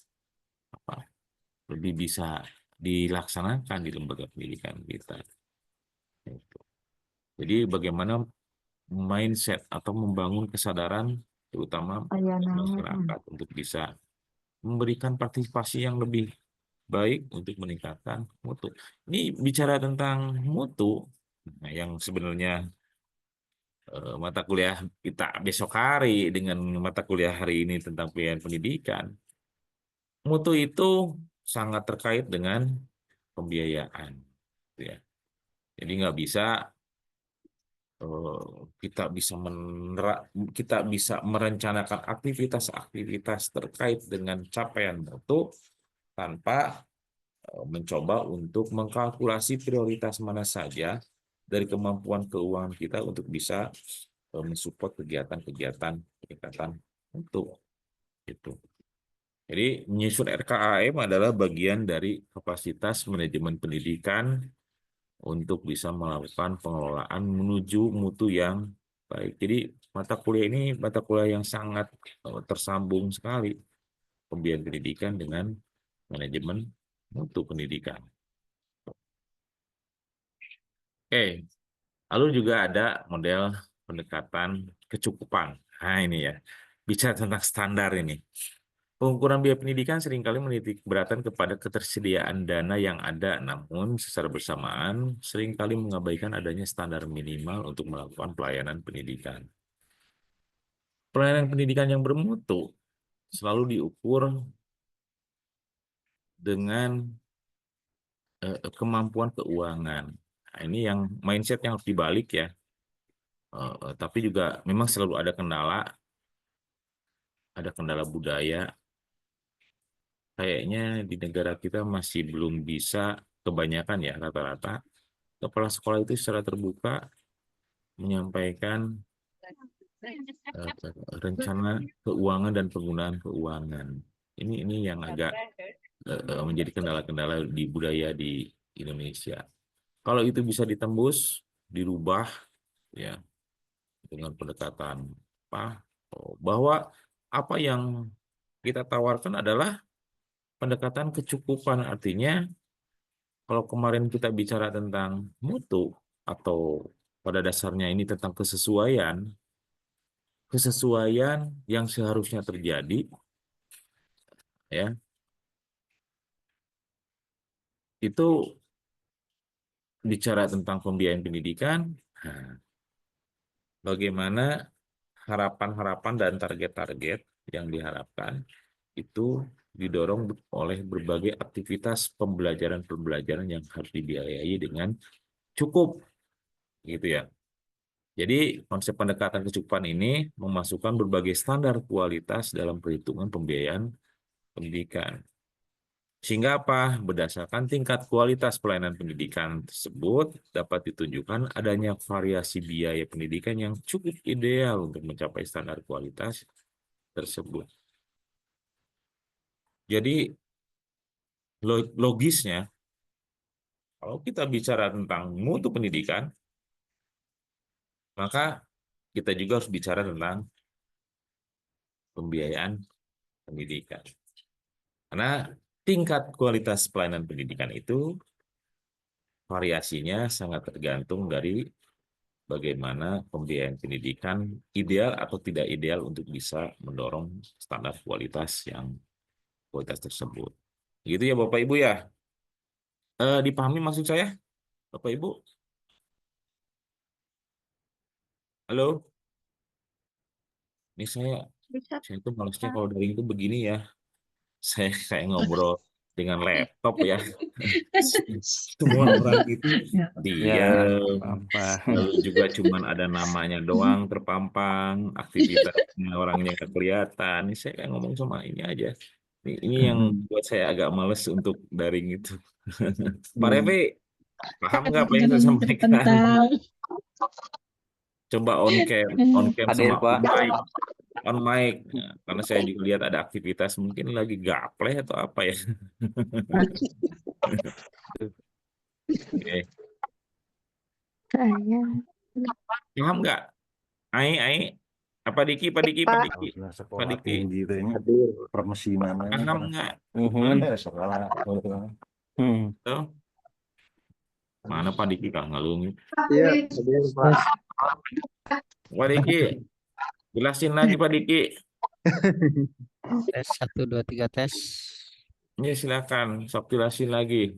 bisa dilaksanakan di lembaga pendidikan kita. Gitu. Jadi bagaimana mindset atau membangun kesadaran terutama masyarakat untuk bisa memberikan partisipasi yang lebih baik untuk meningkatkan mutu. Ini bicara tentang mutu, yang sebenarnya mata kuliah kita besok hari dengan mata kuliah hari ini tentang pilihan pendidikan. Mutu itu sangat terkait dengan pembiayaan. Gitu ya. Jadi nggak bisa kita bisa merencanakan aktivitas-aktivitas terkait dengan capaian mutu tanpa mencoba untuk mengkalkulasi prioritas mana saja dari kemampuan keuangan kita untuk bisa mensupport kegiatan-kegiatan peningkatan mutu. Gitu. Jadi menyusun RKAM adalah bagian dari kapasitas manajemen pendidikan untuk bisa melakukan pengelolaan menuju mutu yang baik. Jadi mata kuliah ini mata kuliah yang sangat tersambung sekali, pembiayaan pendidikan dengan manajemen mutu pendidikan. Oke, lalu juga ada model pendekatan kecukupan. Nah ini ya, bicara tentang standar ini. Pengukuran biaya pendidikan seringkali menitik beratkan kepada ketersediaan dana yang ada, namun secara bersamaan seringkali mengabaikan adanya standar minimal untuk melakukan pelayanan pendidikan. Pelayanan pendidikan yang bermutu selalu diukur dengan kemampuan keuangan. Nah, ini yang mindset yang harus dibalik ya. Tapi juga memang selalu ada kendala budaya. Kayaknya di negara kita masih belum bisa, kebanyakan ya rata-rata kepala sekolah itu secara terbuka menyampaikan rencana keuangan dan penggunaan keuangan. Ini yang agak menjadi kendala-kendala di budaya di Indonesia. Kalau itu bisa ditembus, dirubah ya dengan pendekatan bahwa apa yang kita tawarkan adalah pendekatan kecukupan, artinya kalau kemarin kita bicara tentang mutu atau pada dasarnya ini tentang kesesuaian yang seharusnya terjadi ya, itu bicara tentang pembiayaan pendidikan. Nah, bagaimana harapan-harapan dan target-target yang diharapkan itu didorong oleh berbagai aktivitas pembelajaran yang harus dibiayai dengan cukup, gitu ya. Jadi konsep pendekatan kecukupan ini memasukkan berbagai standar kualitas dalam perhitungan pembiayaan pendidikan. Sehingga apa? Berdasarkan tingkat kualitas pelayanan pendidikan tersebut dapat ditunjukkan adanya variasi biaya pendidikan yang cukup ideal untuk mencapai standar kualitas tersebut. Jadi logisnya, kalau kita bicara tentang mutu pendidikan, maka kita juga harus bicara tentang pembiayaan pendidikan. Karena tingkat kualitas pelayanan pendidikan itu variasinya sangat tergantung dari bagaimana pembiayaan pendidikan ideal atau tidak ideal untuk bisa mendorong standar kualitas tersebut. Gitu ya Bapak Ibu ya. Dipahami maksud saya, Bapak Ibu? Halo? Ini saya tuh malesnya kalau daring itu begini ya. Saya kayak ngobrol dengan laptop ya. Semua orang itu Ya, diam, apa? lalu juga cuman ada namanya doang terpampang, aktivitasnya orangnya nggak kelihatan. Ini saya kayak ngomong sama ini aja. Ini yang buat saya agak males untuk daring itu. Pak Revi, paham nggak apa yang saya Jangan sampaikan? tertentang. Coba on cam Hadir, sama Pak. on mic. Ya, karena saya juga lihat ada aktivitas mungkin lagi gapleh atau apa ya. Oke. Saya. Paham nggak? Ai, apa Diki, Pak Diki, Pak Diki, Harusnya Pak sekolah Diki, tinggi itu ini permesinan paham nggak? sekolah. Tuh, mana Pak Diki Kang Ngalung? Iya, hadir, Pak. Pak Diki, jelasin lagi Pak Diki. Tes 1 2 3 tes. Ya silakan, sok jelasin lagi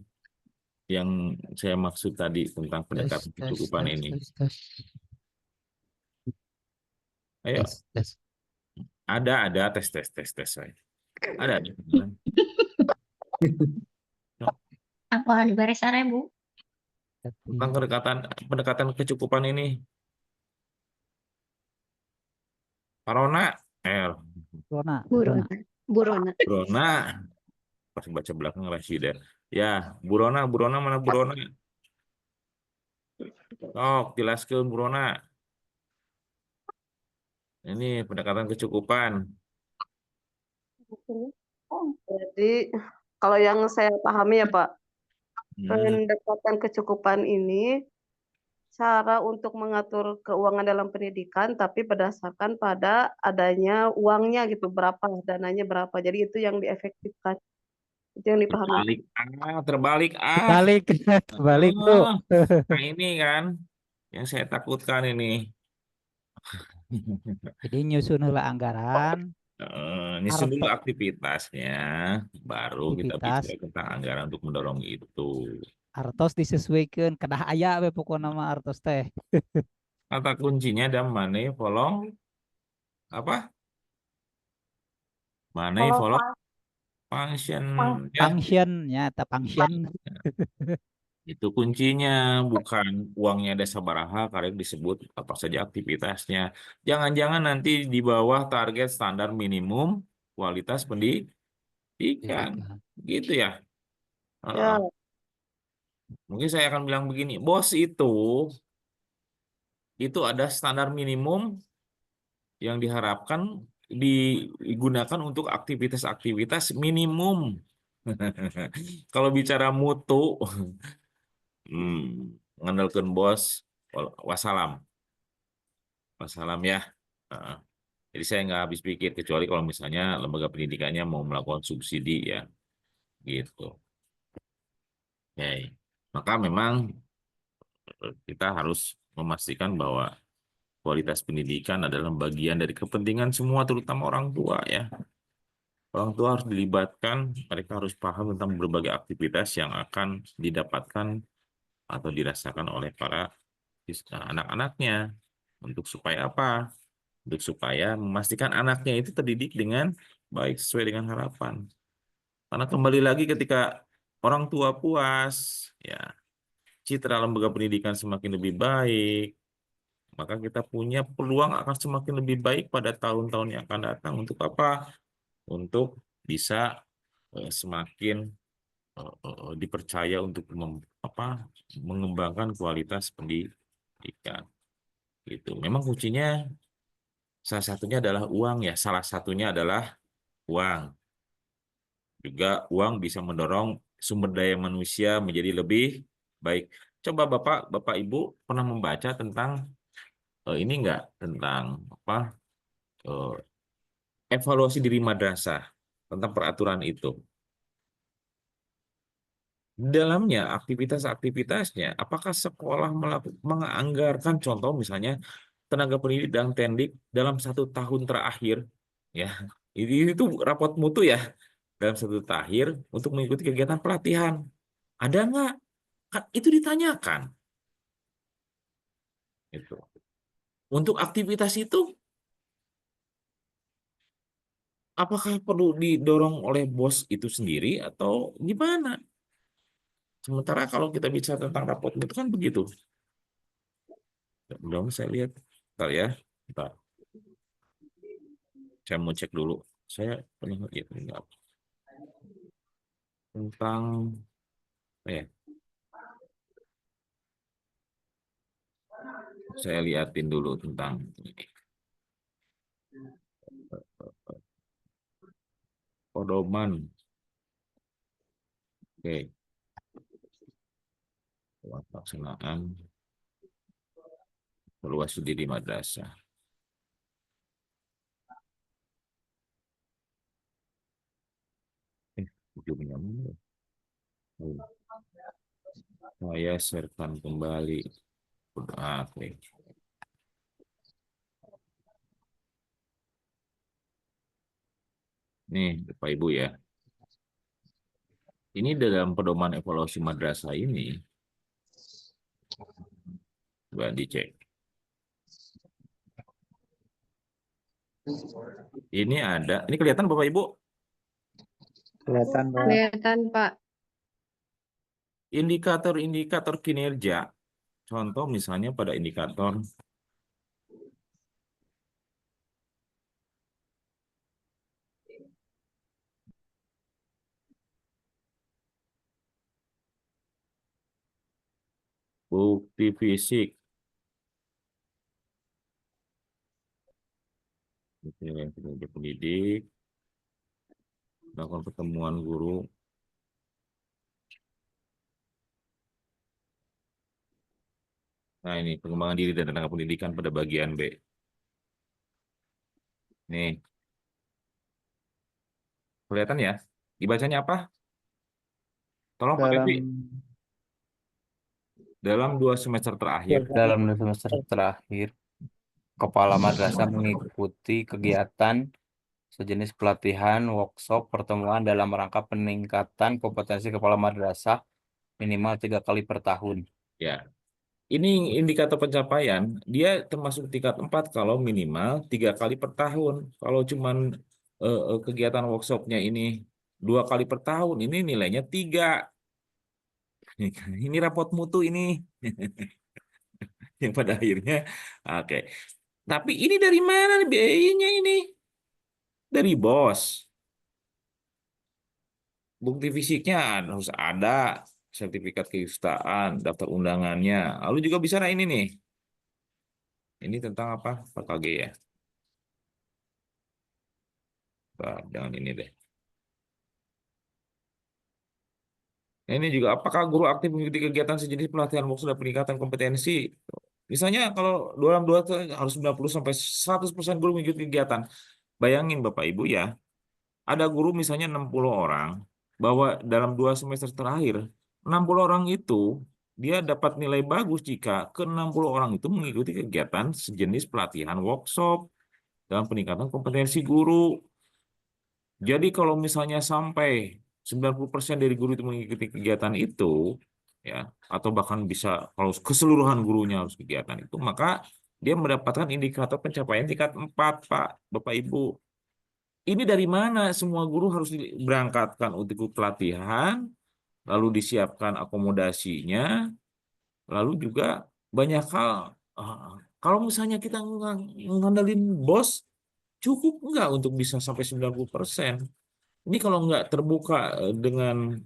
yang saya maksud tadi tentang Tes pendekatan tes kecukupan tes ini. tes tes. Ayo, Tes. ada tes saya. Ada. Apa di baris area, Bu? Tentang pendekatan kecukupan ini. Parona, Corona. Burona. Burona, pas baca belakang Rasida. Ya, Burona mana Burona? Oh, jelaskan Burona. Ini pendekatan kecukupan. Jadi, kalau yang saya pahami ya Pak, Hmm, pendekatan kecukupan ini cara untuk mengatur keuangan dalam pendidikan, tapi berdasarkan pada adanya uangnya gitu, berapa dananya berapa. Jadi itu yang diefektifkan, itu yang dipahami. terbalik. Balik. Balik, Bu. Oh, nah ini kan yang saya takutkan ini. Jadi nyusun heula anggaran, Nyusun dulu Harto- aktivitasnya, baru kita aktivitas bicara tentang anggaran untuk mendorong itu. artos disesuaikan kedah aya we pokokna mah artos teh. Kata kuncinya ada money follow apa? Money follow function ya. Function ya, ta function. Itu kuncinya, bukan uangnya ada sabaraha karena disebut apa saja aktivitasnya. Jangan-jangan nanti di bawah target standar minimum kualitas pendidikan. Pendidikan. Gitu ya. Ya, Mungkin saya akan bilang begini, bos itu ada standar minimum yang diharapkan digunakan untuk aktivitas-aktivitas minimum. Kalau bicara mutu, mengandalkan bos, wassalam. Wassalam ya. Heeh. Jadi saya nggak habis pikir, kecuali kalau misalnya lembaga pendidikannya mau melakukan subsidi ya. Gitu. Oke. Maka memang kita harus memastikan bahwa kualitas pendidikan adalah bagian dari kepentingan semua, terutama orang tua ya. Orang tua harus dilibatkan, mereka harus paham tentang berbagai aktivitas yang akan didapatkan atau dirasakan oleh para anak-anaknya. Untuk supaya apa? Untuk supaya memastikan anaknya itu terdidik dengan baik sesuai dengan harapan. Karena kembali lagi ketika orang tua puas, ya citra lembaga pendidikan semakin lebih baik, maka kita punya peluang akan semakin lebih baik pada tahun-tahun yang akan datang. Untuk apa? Untuk bisa semakin dipercaya untuk mengembangkan kualitas pendidikan. Gitu. Memang kuncinya salah satunya adalah uang ya. Salah satunya adalah uang. Juga uang bisa mendorong sumber daya manusia menjadi lebih baik. Coba Bapak Ibu pernah membaca tentang ini enggak, tentang evaluasi diri madrasah, tentang peraturan itu. Dalamnya aktivitas-aktivitasnya, apakah sekolah menganggarkan contoh misalnya tenaga pendidik dan tendik dalam 1 tahun terakhir, ya itu rapot mutu ya, dalam 1 tahun untuk mengikuti kegiatan pelatihan, ada nggak? Kan itu ditanyakan. Itu untuk aktivitas itu apakah perlu didorong oleh bos itu sendiri atau gimana? Sementara kalau kita bicara tentang rapot itu kan begitu. Belum saya lihat. Bentar ya. Bentar. Saya mau cek dulu. Saya pernah lihat enggak tentang saya liatin dulu tentang ini. Pedoman. Oke. Pelaksanaan evaluasi diri madrasah. Ujungnya mana? Saya sharekan kembali. Oke. Nih, Bapak Ibu ya. Ini dalam pedoman evaluasi madrasah ini, coba dicek. Ini ada, ini kelihatan Bapak Ibu? Kelihatan, Pak. Kelihatan, Pak. Indikator-indikator kinerja. Contoh misalnya pada indikator bukti fisik. Kinerja pendidik. Melakukan pertemuan guru. Nah ini pengembangan diri dan tenaga pendidikan pada bagian B. Nih. Kelihatan ya? Dibacanya apa? Tolong Pak Devi. Dalam 2 semester terakhir. Dalam 2 semester terakhir, kepala madrasah mengikuti kegiatan sejenis pelatihan, workshop, pertemuan dalam rangka peningkatan kompetensi kepala madrasah minimal 3 kali per tahun. Ya. Ini indikator pencapaian, dia termasuk tingkat 4 kalau minimal 3 kali per tahun. Kalau cuman kegiatan workshopnya ini 2 kali per tahun, ini nilainya 3. Ini rapot mutu ini. Yang pada akhirnya, oke. Tapi ini dari mana biayanya ini? Dari bos. Bukti fisiknya harus ada, sertifikat keikutsertaan, daftar undangannya. Lalu juga bisa ini nih. Ini tentang apa? PKG ya. Nah, jangan ini deh. Ini juga apakah guru aktif mengikuti kegiatan sejenis pelatihan workshop dan peningkatan kompetensi? Misalnya kalau dalam 2 harus 90 sampai 100% guru mengikuti kegiatan. Bayangin Bapak Ibu ya. Ada guru misalnya 60 orang, bahwa dalam 2 semester terakhir 60 orang itu dia dapat nilai bagus jika ke-60 orang itu mengikuti kegiatan sejenis pelatihan workshop dalam peningkatan kompetensi guru. Jadi kalau misalnya sampai 90% dari guru itu mengikuti kegiatan itu, ya, atau bahkan bisa kalau keseluruhan gurunya harus kegiatan itu, maka dia mendapatkan indikator pencapaian tingkat 4, Pak, Bapak Ibu. Ini dari mana semua guru harus diberangkatkan untuk pelatihan, lalu disiapkan akomodasinya, lalu juga banyak hal. Kalau misalnya kita ngandelin bos, cukup nggak untuk bisa sampai 90%? Ini kalau nggak terbuka dengan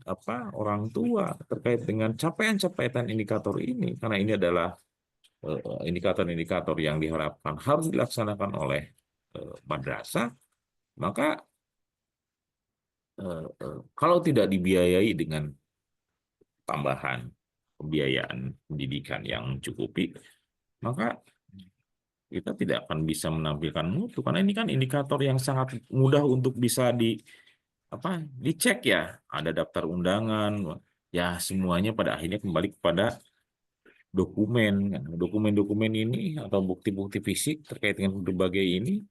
orang tua terkait dengan capaian-capaian indikator ini, karena ini adalah indikator-indikator yang diharapkan harus dilaksanakan oleh madrasah, maka kalau tidak dibiayai dengan tambahan pembiayaan pendidikan yang mencukupi, maka kita tidak akan bisa menampilkan mutu, karena ini kan indikator yang sangat mudah untuk bisa dicek ya. Ada daftar undangan, ya semuanya pada akhirnya kembali kepada dokumen. Dokumen-dokumen ini atau bukti-bukti fisik terkait dengan berbagai ini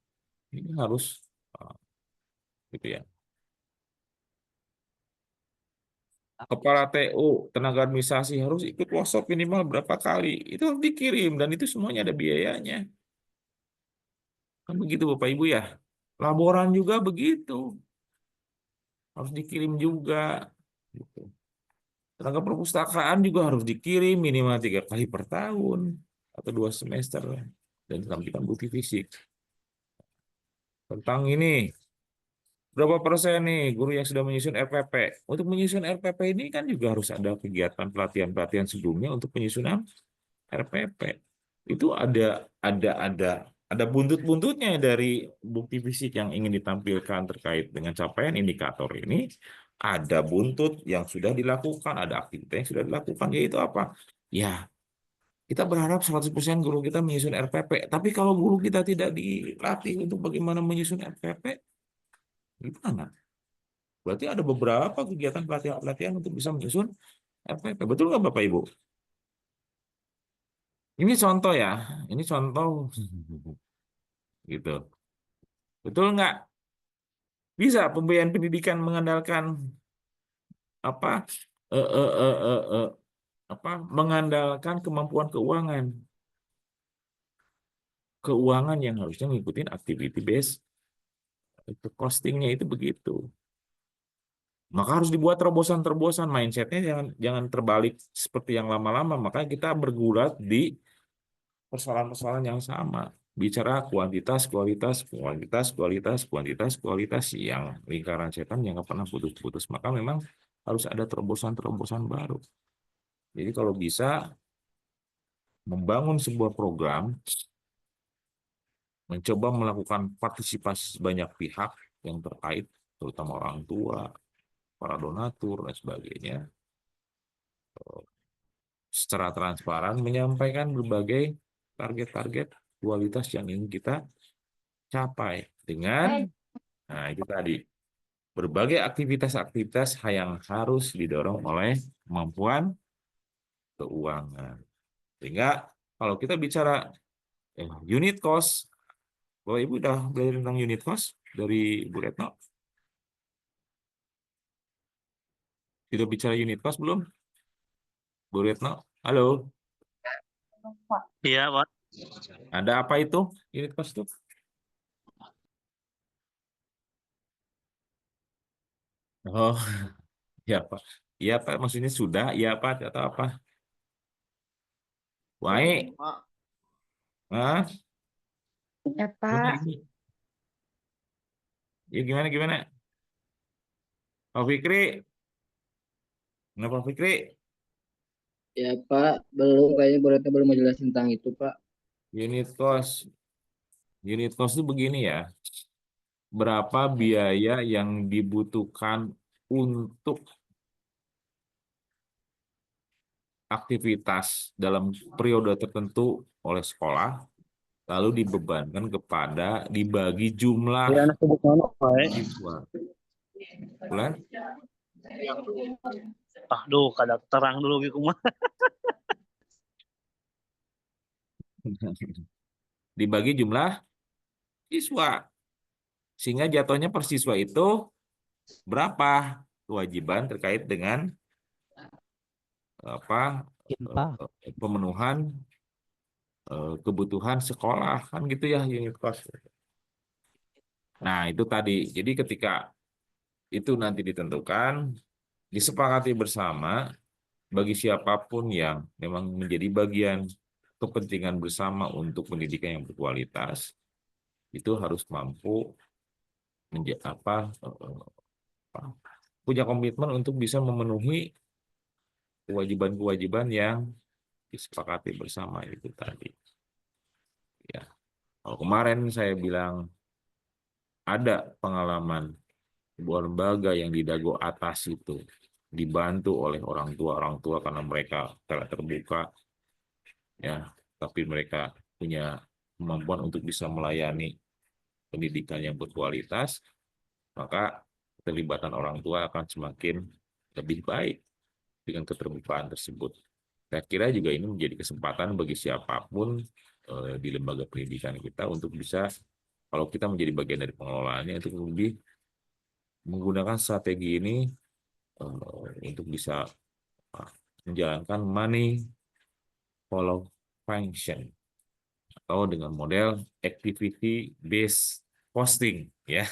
harus gitu ya. Kepala TU, tenaga administrasi harus ikut workshop minimal berapa kali. Itu harus dikirim dan itu semuanya ada biayanya. Kan begitu Bapak Ibu ya. Laboran juga begitu. Harus dikirim juga. Gitu. Tenaga perpustakaan juga harus dikirim minimal 3 kali per tahun atau 2 semester. Dan ditampilkan bukti fisik. Tentang ini, berapa persen nih guru yang sudah menyusun RPP? Untuk menyusun RPP ini kan juga harus ada kegiatan pelatihan-pelatihan sebelumnya untuk penyusunan RPP. Itu ada buntut-buntutnya dari bukti fisik yang ingin ditampilkan terkait dengan capaian indikator ini. Ada buntut yang sudah dilakukan, ada aktivitas yang sudah dilakukan, yaitu apa? Ya, kita berharap 100% guru kita menyusun RPP. Tapi kalau guru kita tidak dilatih untuk bagaimana menyusun RPP, gimana? Berarti ada beberapa kegiatan pelatihan-pelatihan untuk bisa menyusun RPP. Betul nggak Bapak Ibu? Ini contoh ya. Ini contoh. Gitu. Betul nggak? Bisa pembiayaan pendidikan mengandalkan apa? Mengandalkan kemampuan keuangan. Keuangan yang harusnya mengikuti activity based. Itu costingnya itu begitu. Maka harus dibuat terobosan-terobosan, mindsetnya jangan terbalik seperti yang lama-lama. Maka kita bergulat di persoalan-persoalan yang sama. Bicara kuantitas, kualitas, kuantitas, kualitas, kuantitas, kualitas yang lingkaran setan yang nggak pernah putus-putus. Maka memang harus ada terobosan-terobosan baru. Jadi kalau bisa membangun sebuah program, mencoba melakukan partisipasi banyak pihak yang terkait, terutama orang tua, para donatur, dan sebagainya, secara transparan menyampaikan berbagai target-target kualitas yang ingin kita capai dengan, nah itu tadi, berbagai aktivitas-aktivitas yang harus didorong oleh kemampuan keuangan. Sehingga kalau kita bicara unit cost, Bapak Ibu udah belajar tentang unit cost dari Bu Retno? Sudah bicara unit cost belum? Bu Retno, halo? Iya, Pak. Ada apa itu unit cost itu? Oh, ya Pak. Iya Pak, maksudnya sudah, iya Pak, atau apa? Baik. Hah? Ya, Gimana Pak. ini? Ya gimana? Pak Fikri? Nah, Pak Fikri? Ya Pak, belum kayaknya Bu Retno belum menjelaskan tentang itu Pak. Unit cost. Unit cost itu begini ya. Berapa biaya yang dibutuhkan untuk aktivitas dalam periode tertentu oleh sekolah, lalu dibebankan kepada dibagi jumlah Ya, anak sebut mana, Pak? siswa. Bulan? Aduh, kada terang dulu gitu mah. Dibagi jumlah siswa. Sehingga jatuhnya per siswa itu berapa kewajiban terkait dengan apa Infak. pemenuhan kebutuhan sekolah, kan gitu ya unit cost. Nah, itu tadi. Jadi ketika itu nanti ditentukan, disepakati bersama bagi siapapun yang memang menjadi bagian kepentingan bersama untuk pendidikan yang berkualitas, itu harus mampu punya komitmen untuk bisa memenuhi kewajiban-kewajiban yang disepakati bersama itu tadi. Ya, kalau kemarin saya bilang ada pengalaman sebuah lembaga yang di Dago atas itu dibantu oleh orang tua karena mereka telah terbuka, ya, tapi mereka punya kemampuan untuk bisa melayani pendidikan yang berkualitas, maka keterlibatan orang tua akan semakin lebih baik dengan keterbukaan tersebut. Saya kira juga ini menjadi kesempatan bagi siapapun di lembaga pendidikan kita untuk bisa, kalau kita menjadi bagian dari pengelolaannya, untuk lebih menggunakan strategi ini untuk bisa menjalankan money follow function atau dengan model activity based costing ya.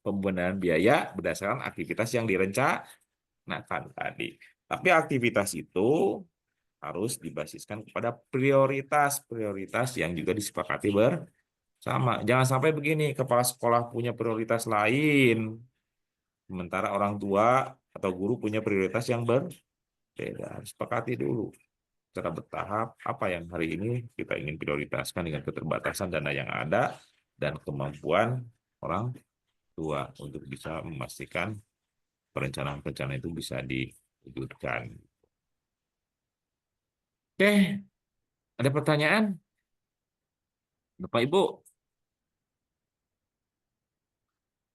Pembenaran biaya berdasarkan aktivitas yang direncanakan tadi. Tapi aktivitas itu harus dibasiskan kepada prioritas yang juga disepakati bersama. Jangan sampai begini, kepala sekolah punya prioritas lain, sementara orang tua atau guru punya prioritas yang berbeda. Sepakati dulu secara bertahap apa yang hari ini kita ingin prioritaskan dengan keterbatasan dana yang ada dan kemampuan orang tua untuk bisa memastikan perencanaan-perencanaan itu bisa diwujudkan. Oke, ada pertanyaan? Bapak Ibu?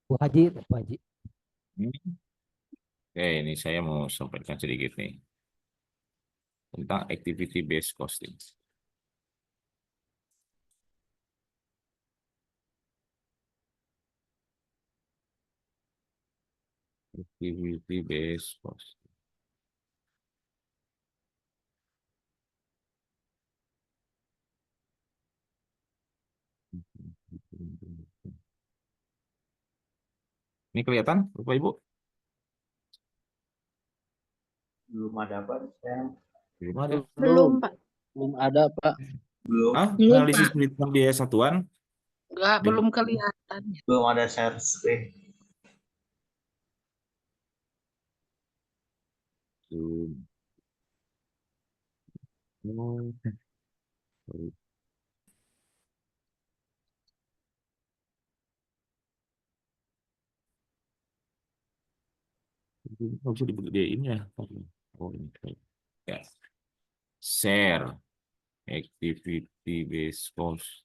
Bu Haji, Bu Haji. Oke, ini saya mau sampaikan sedikit nih tentang activity based costing. Activity based costing. Ini kelihatan, Bapak Ibu? Belum ada Pak. Belum ada. Belum, Pak. belum ada, Pak. Belum. Belum, Analisis penelitian biaya satuan? Enggak, belum kelihatan. Belum ada share screen. Belum. Oh. Nggak bisa digedein ya. Oh, ini. Ya. Share activity based cost.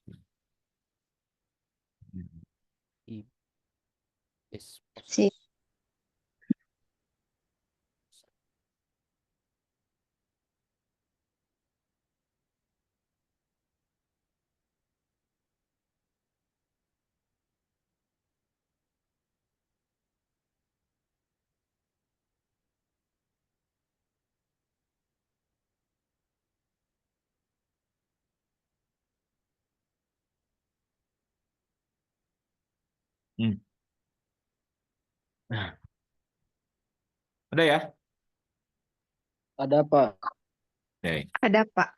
Si. Nah, ada ya? Ada, Pak. Oke. Ada, Pak.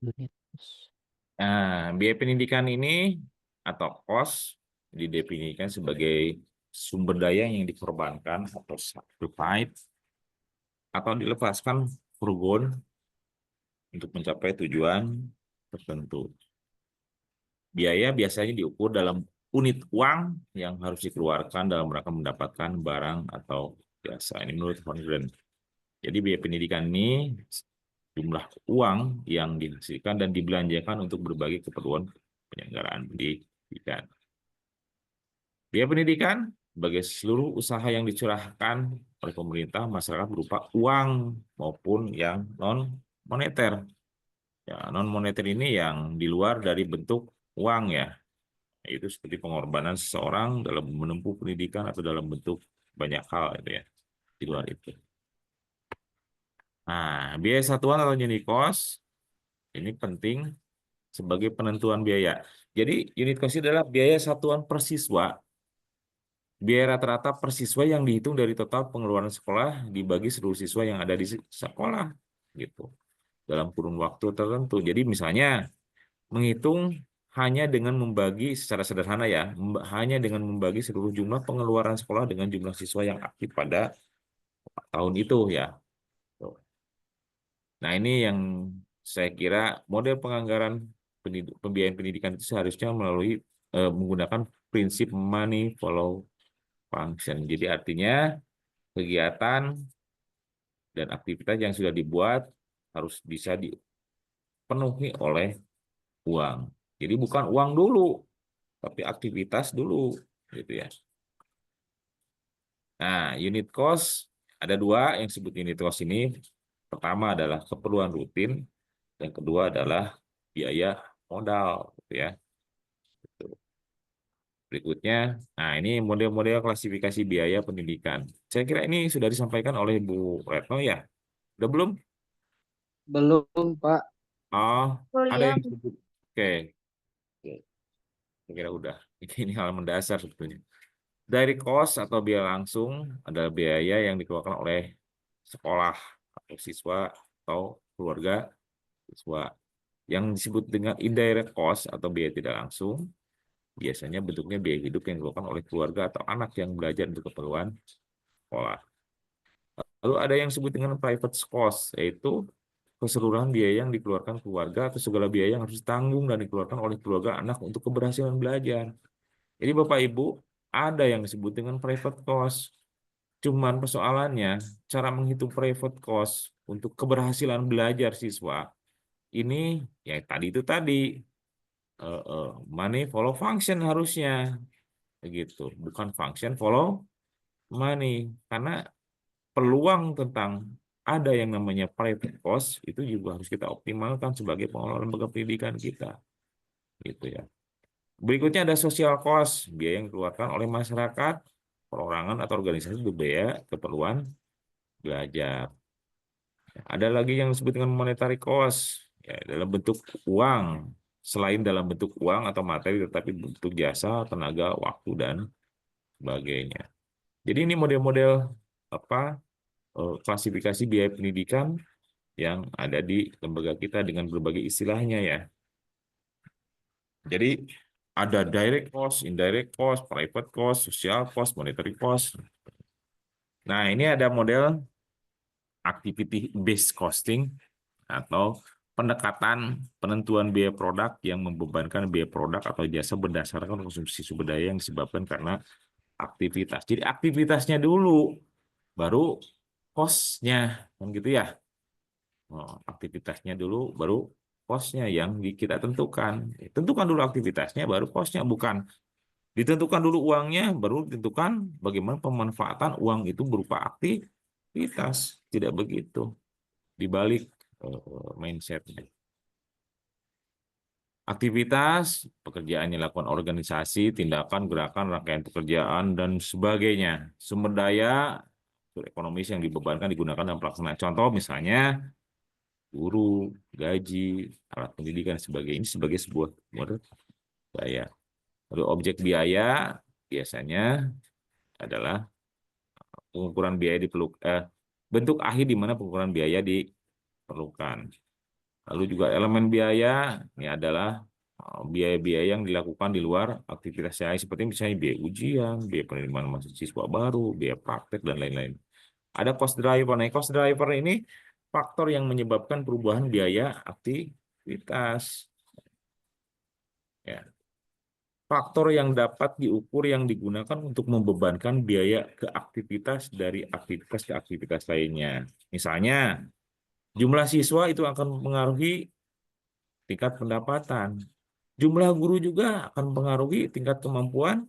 Unit. Nah, biaya pendidikan ini atau cost didefinisikan sebagai sumber daya yang dikorbankan atau sacrifice atau dilepaskan kurgon untuk mencapai tujuan tertentu. Biaya biasanya diukur dalam unit uang yang harus dikeluarkan dalam rangka mendapatkan barang atau jasa. Ini menurut Honren. Jadi biaya pendidikan ini jumlah uang yang dihasilkan dan dibelanjakan untuk berbagai keperluan penyelenggaraan pendidikan. Biaya pendidikan sebagai seluruh usaha yang dicurahkan oleh pemerintah masyarakat berupa uang maupun yang non moneter. Ya, non moneter ini yang di luar dari bentuk uang ya. Itu seperti pengorbanan seseorang dalam menempuh pendidikan atau dalam bentuk banyak hal itu ya. Di luar itu. Nah, biaya satuan atau unit cost ini penting sebagai penentuan biaya. Jadi unit cost adalah biaya satuan per siswa. Biaya rata-rata per siswa yang dihitung dari total pengeluaran sekolah dibagi seluruh siswa yang ada di sekolah gitu. Dalam kurun waktu tertentu. Jadi misalnya menghitung hanya dengan membagi secara sederhana ya, hanya dengan membagi seluruh jumlah pengeluaran sekolah dengan jumlah siswa yang aktif pada tahun itu ya. Nah, ini yang saya kira model penganggaran pembiayaan pendidikan itu seharusnya melalui menggunakan prinsip money follow function. Jadi artinya kegiatan dan aktivitas yang sudah dibuat harus bisa dipenuhi oleh uang. Jadi bukan uang dulu, tapi aktivitas dulu, gitu ya. Nah, unit cost ada dua yang disebut unit cost ini. Pertama adalah keperluan rutin, yang kedua adalah biaya modal, gitu ya. Berikutnya, nah ini model-model klasifikasi biaya pendidikan. Saya kira ini sudah disampaikan oleh Bu Retno ya. Udah belum? Belum, Pak. Oh, ada yang disebut Oke, saya kira udah. Ini hal mendasar sebetulnya. Direct cost atau biaya langsung adalah biaya yang dikeluarkan oleh sekolah atau siswa atau keluarga siswa. Yang disebut dengan indirect cost atau biaya tidak langsung, biasanya bentuknya biaya hidup yang dikeluarkan oleh keluarga atau anak yang belajar untuk keperluan sekolah. Lalu ada yang disebut dengan private cost, yaitu keseluruhan biaya yang dikeluarkan keluarga atau segala biaya yang harus ditanggung dan dikeluarkan oleh keluarga anak untuk keberhasilan belajar. Jadi Bapak Ibu, ada yang disebut dengan private cost. Cuman persoalannya, cara menghitung private cost untuk keberhasilan belajar siswa, ini ya tadi money follow function harusnya. Begitu, bukan function follow money. Karena peluang tentang ada yang namanya private cost itu juga harus kita optimalkan sebagai pengelola lembaga pendidikan kita. Gitu ya. Berikutnya ada social cost, biaya yang dikeluarkan oleh masyarakat, perorangan atau organisasi untuk biaya keperluan belajar. Ada lagi yang disebut dengan monetary cost, ya, dalam bentuk uang, selain dalam bentuk uang atau materi, tetapi bentuk jasa, tenaga, waktu, dan sebagainya. Jadi ini model-model klasifikasi biaya pendidikan yang ada di lembaga kita dengan berbagai istilahnya ya. Jadi ada direct cost, indirect cost, private cost, social cost, monetary cost. Nah, ini ada model activity based costing atau pendekatan penentuan biaya produk yang membebankan biaya produk atau jasa berdasarkan konsumsi sumber daya yang disebabkan karena aktivitas. Jadi aktivitasnya dulu, baru cost-nya, kan gitu ya. Aktivitasnya dulu, baru cost-nya yang kita tentukan. Tentukan dulu aktivitasnya, baru cost-nya. Bukan ditentukan dulu uangnya, baru ditentukan bagaimana pemanfaatan uang itu berupa aktivitas. Tidak begitu. Dibalik mindset-nya. Aktivitas, pekerjaan yang dilakukan organisasi, tindakan, gerakan, rangkaian pekerjaan, dan sebagainya. Sumber daya, ekonomis yang dibebankan digunakan dalam pelaksanaan. Contoh misalnya, guru, gaji, alat pendidikan, sebagainya. Ini sebagai sebuah sumber daya. Lalu objek biaya biasanya adalah pengukuran biaya bentuk akhir di mana pengukuran biaya diperlukan. Lalu juga elemen biaya ini adalah biaya-biaya yang dilakukan di luar aktivitas saya, seperti misalnya biaya ujian, biaya penerimaan mahasiswa baru, biaya praktek, dan lain-lain. Ada cost driver. Nah, cost driver ini faktor yang menyebabkan perubahan biaya aktivitas. Ya. Faktor yang dapat diukur yang digunakan untuk membebankan biaya ke aktivitas dari aktivitas ke aktivitas lainnya. Misalnya, jumlah siswa itu akan mempengaruhi tingkat pendapatan. Jumlah guru juga akan mempengaruhi tingkat kemampuan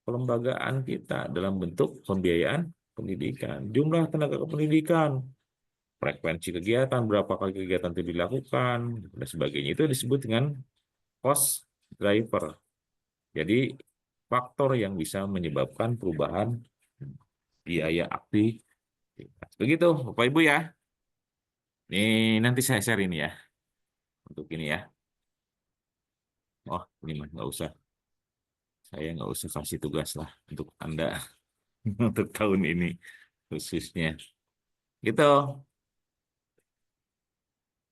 kelembagaan kita dalam bentuk pembiayaan pendidikan. Jumlah tenaga kependidikan, frekuensi kegiatan, berapa kali kegiatan itu dilakukan, dan sebagainya. Itu disebut dengan cost driver. Jadi faktor yang bisa menyebabkan perubahan biaya aktivitas. Begitu, Bapak Ibu ya. Ini nanti saya share ini ya. Untuk ini ya. Oh, ini mah nggak usah. Saya nggak usah kasih tugas lah untuk Anda untuk tahun ini khususnya. Gitu.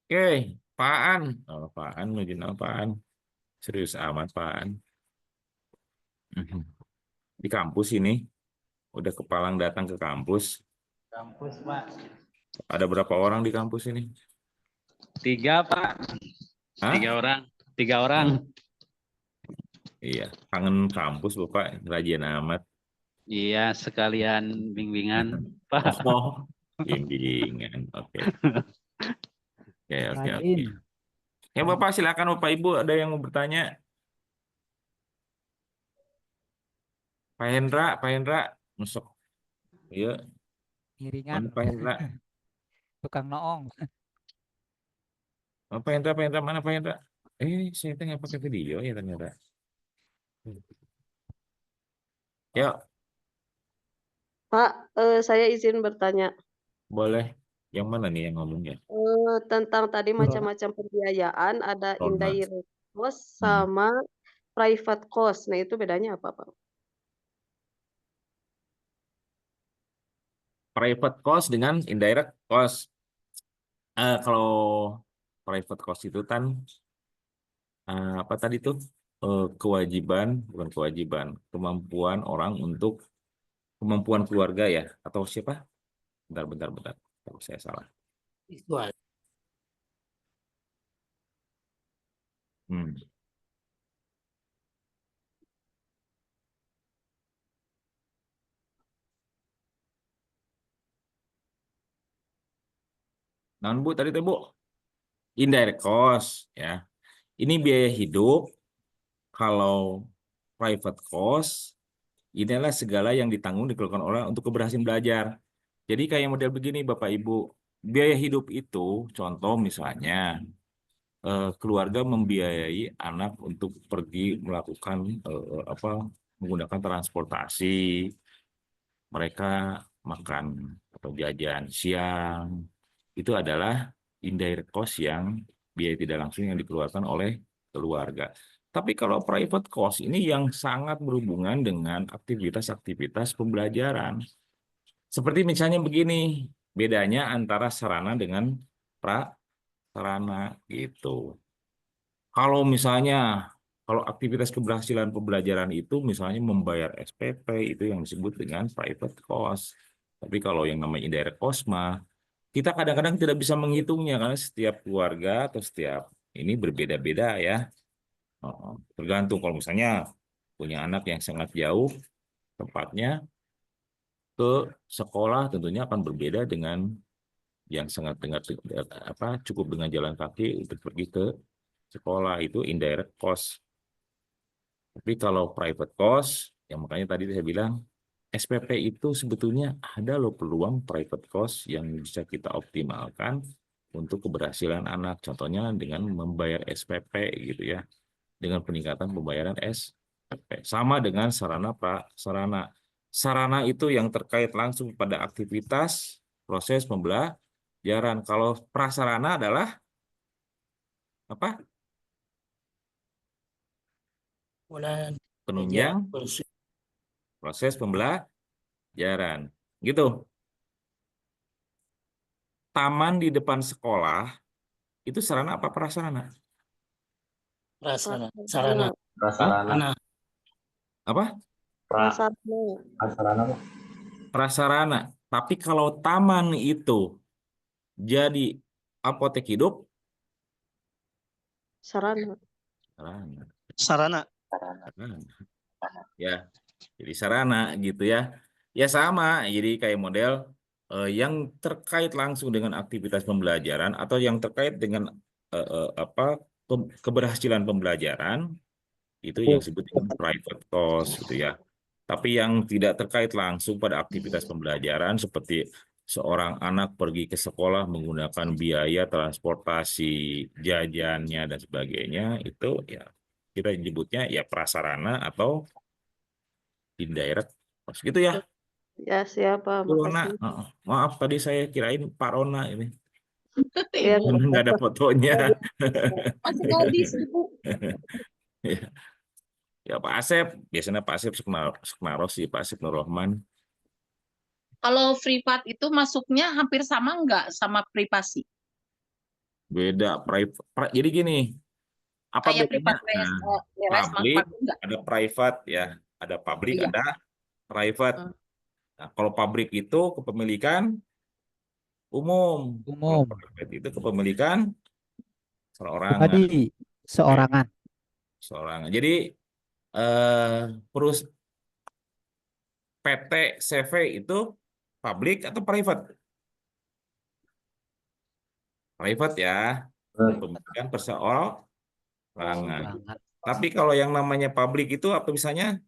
Oke, Pak An. Oh, Pak An, ngajin apaan? Serius amat, Pak An. Di kampus ini, udah kepalang datang ke kampus. Kampus, Pak. Ada berapa orang di kampus ini? 3, Pak. Hah? 3 orang. Iya, kangen kampus Bapak, rajin amat. Iya, sekalian bimbingan, Pak. Oh, bimbingan. Oke. Oke. Ya Bapak, silakan Bapak Ibu, ada yang mau bertanya? Pak Hendra, masuk. Iya. Iringan Mana Pak Hendra? tukang noong. Oh, Pak Hendra, mana Pak Hendra? Saya nggak pakai video ya ternyata. Yuk, Pak, saya izin bertanya. boleh. Yang mana nih yang ngomongnya? Tentang tadi macam-macam pembiayaan, ada Rona. indirect cost Hmm. sama private cost. Nah, itu bedanya apa, Pak? Private cost dengan indirect cost. Kalau private cost itu kan apa tadi tuh? Kewajiban, bukan kewajiban, kemampuan orang untuk kemampuan keluarga ya, atau siapa? Bentar. Kalau saya salah. Hmm. Non Bu, tadi tuh Bu, indirect cost ya. Ini biaya hidup. Kalau private cost, ini adalah segala yang ditanggung dikeluarkan orang untuk keberhasilan belajar. Jadi kayak model begini Bapak Ibu, biaya hidup itu contoh misalnya keluarga membiayai anak untuk pergi melakukan apa menggunakan transportasi, mereka makan atau jajan siang, itu adalah indirect cost yang biaya tidak langsung yang dikeluarkan oleh keluarga. Tapi kalau private cost ini yang sangat berhubungan dengan aktivitas-aktivitas pembelajaran. Seperti misalnya begini, bedanya antara sarana dengan prasarana gitu. Kalau misalnya, kalau aktivitas keberhasilan pembelajaran itu misalnya membayar SPP, itu yang disebut dengan private cost. Tapi kalau yang namanya indirect cost mah, kita kadang-kadang tidak bisa menghitungnya karena setiap keluarga atau setiap ini berbeda-beda ya. Tergantung kalau misalnya punya anak yang sangat jauh tempatnya ke sekolah tentunya akan berbeda dengan yang sangat apa cukup dengan jalan kaki untuk pergi ke sekolah, itu indirect cost. Tapi kalau private cost, yang makanya tadi saya bilang SPP itu sebetulnya ada loh peluang private cost yang bisa kita optimalkan untuk keberhasilan anak. Contohnya dengan membayar SPP gitu ya, dengan peningkatan pembayaran SPP. Sama dengan sarana prasarana. Sarana itu yang terkait langsung pada aktivitas proses pembelajaran. Kalau prasarana adalah apa? Penunjang proses pembelajaran. Gitu. Taman di depan sekolah itu sarana apa prasarana? Sarana. Prasarana. Apa? Prasarana. Prasarana, Pak. Prasarana. Tapi kalau taman itu jadi apotek hidup, Sarana. sarana. Sarana. Sarana. Ya, jadi sarana gitu ya. Ya sama, jadi kayak model yang terkait langsung dengan aktivitas pembelajaran atau yang terkait dengan apa keberhasilan pembelajaran itu yang disebut dengan private cost gitu ya. Tapi yang tidak terkait langsung pada aktivitas pembelajaran seperti seorang anak pergi ke sekolah menggunakan biaya transportasi, jajannya dan sebagainya itu ya kita nyebutnya ya prasarana atau indirect cost gitu ya. Ya, siapa? Rona, Makasih. maaf tadi saya kirain Pak Rona ini. Ya, Nggak ada fotonya. Masih gadis, Ibu. Ya, ya Pak Asep, biasanya Pak Asep Sukmaro sih, Pak Asep Nur Rahman. Kalau privat itu masuknya hampir sama nggak sama privasi? Beda jadi gini, apa Kayak bedanya? privat Nah, les public manfaat enggak? ada private ya, ada public Iya. ada private. Nah, kalau public itu kepemilikan umum, kalau Umum. private itu kepemilikan seorang. Pribadi. Seorangan. Jadi terus PT CV itu public atau private? Private ya, kepemilikan perseorangan. Seorangan. Tapi kalau yang namanya publik itu apa misalnya?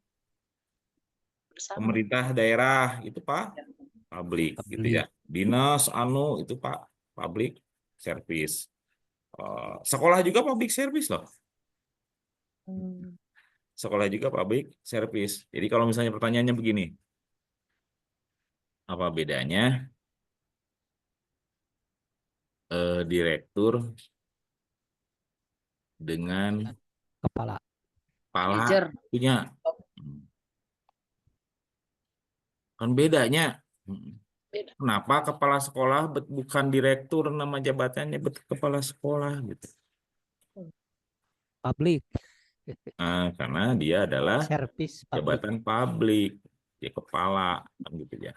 Bersama. Pemerintah daerah itu Pak publik gitu ya. Dinas itu Pak public service. Sekolah juga public service loh. Sekolah juga public service. Jadi kalau misalnya pertanyaannya begini, apa bedanya direktur dengan Kepala. Kepala Manajer. punya. Kan bedanya. Beda. Kenapa kepala sekolah bukan direktur nama jabatannya kepala sekolah gitu. Publik. Nah, karena dia adalah Servis publik. jabatan publik, dia kepala kan gitu ya.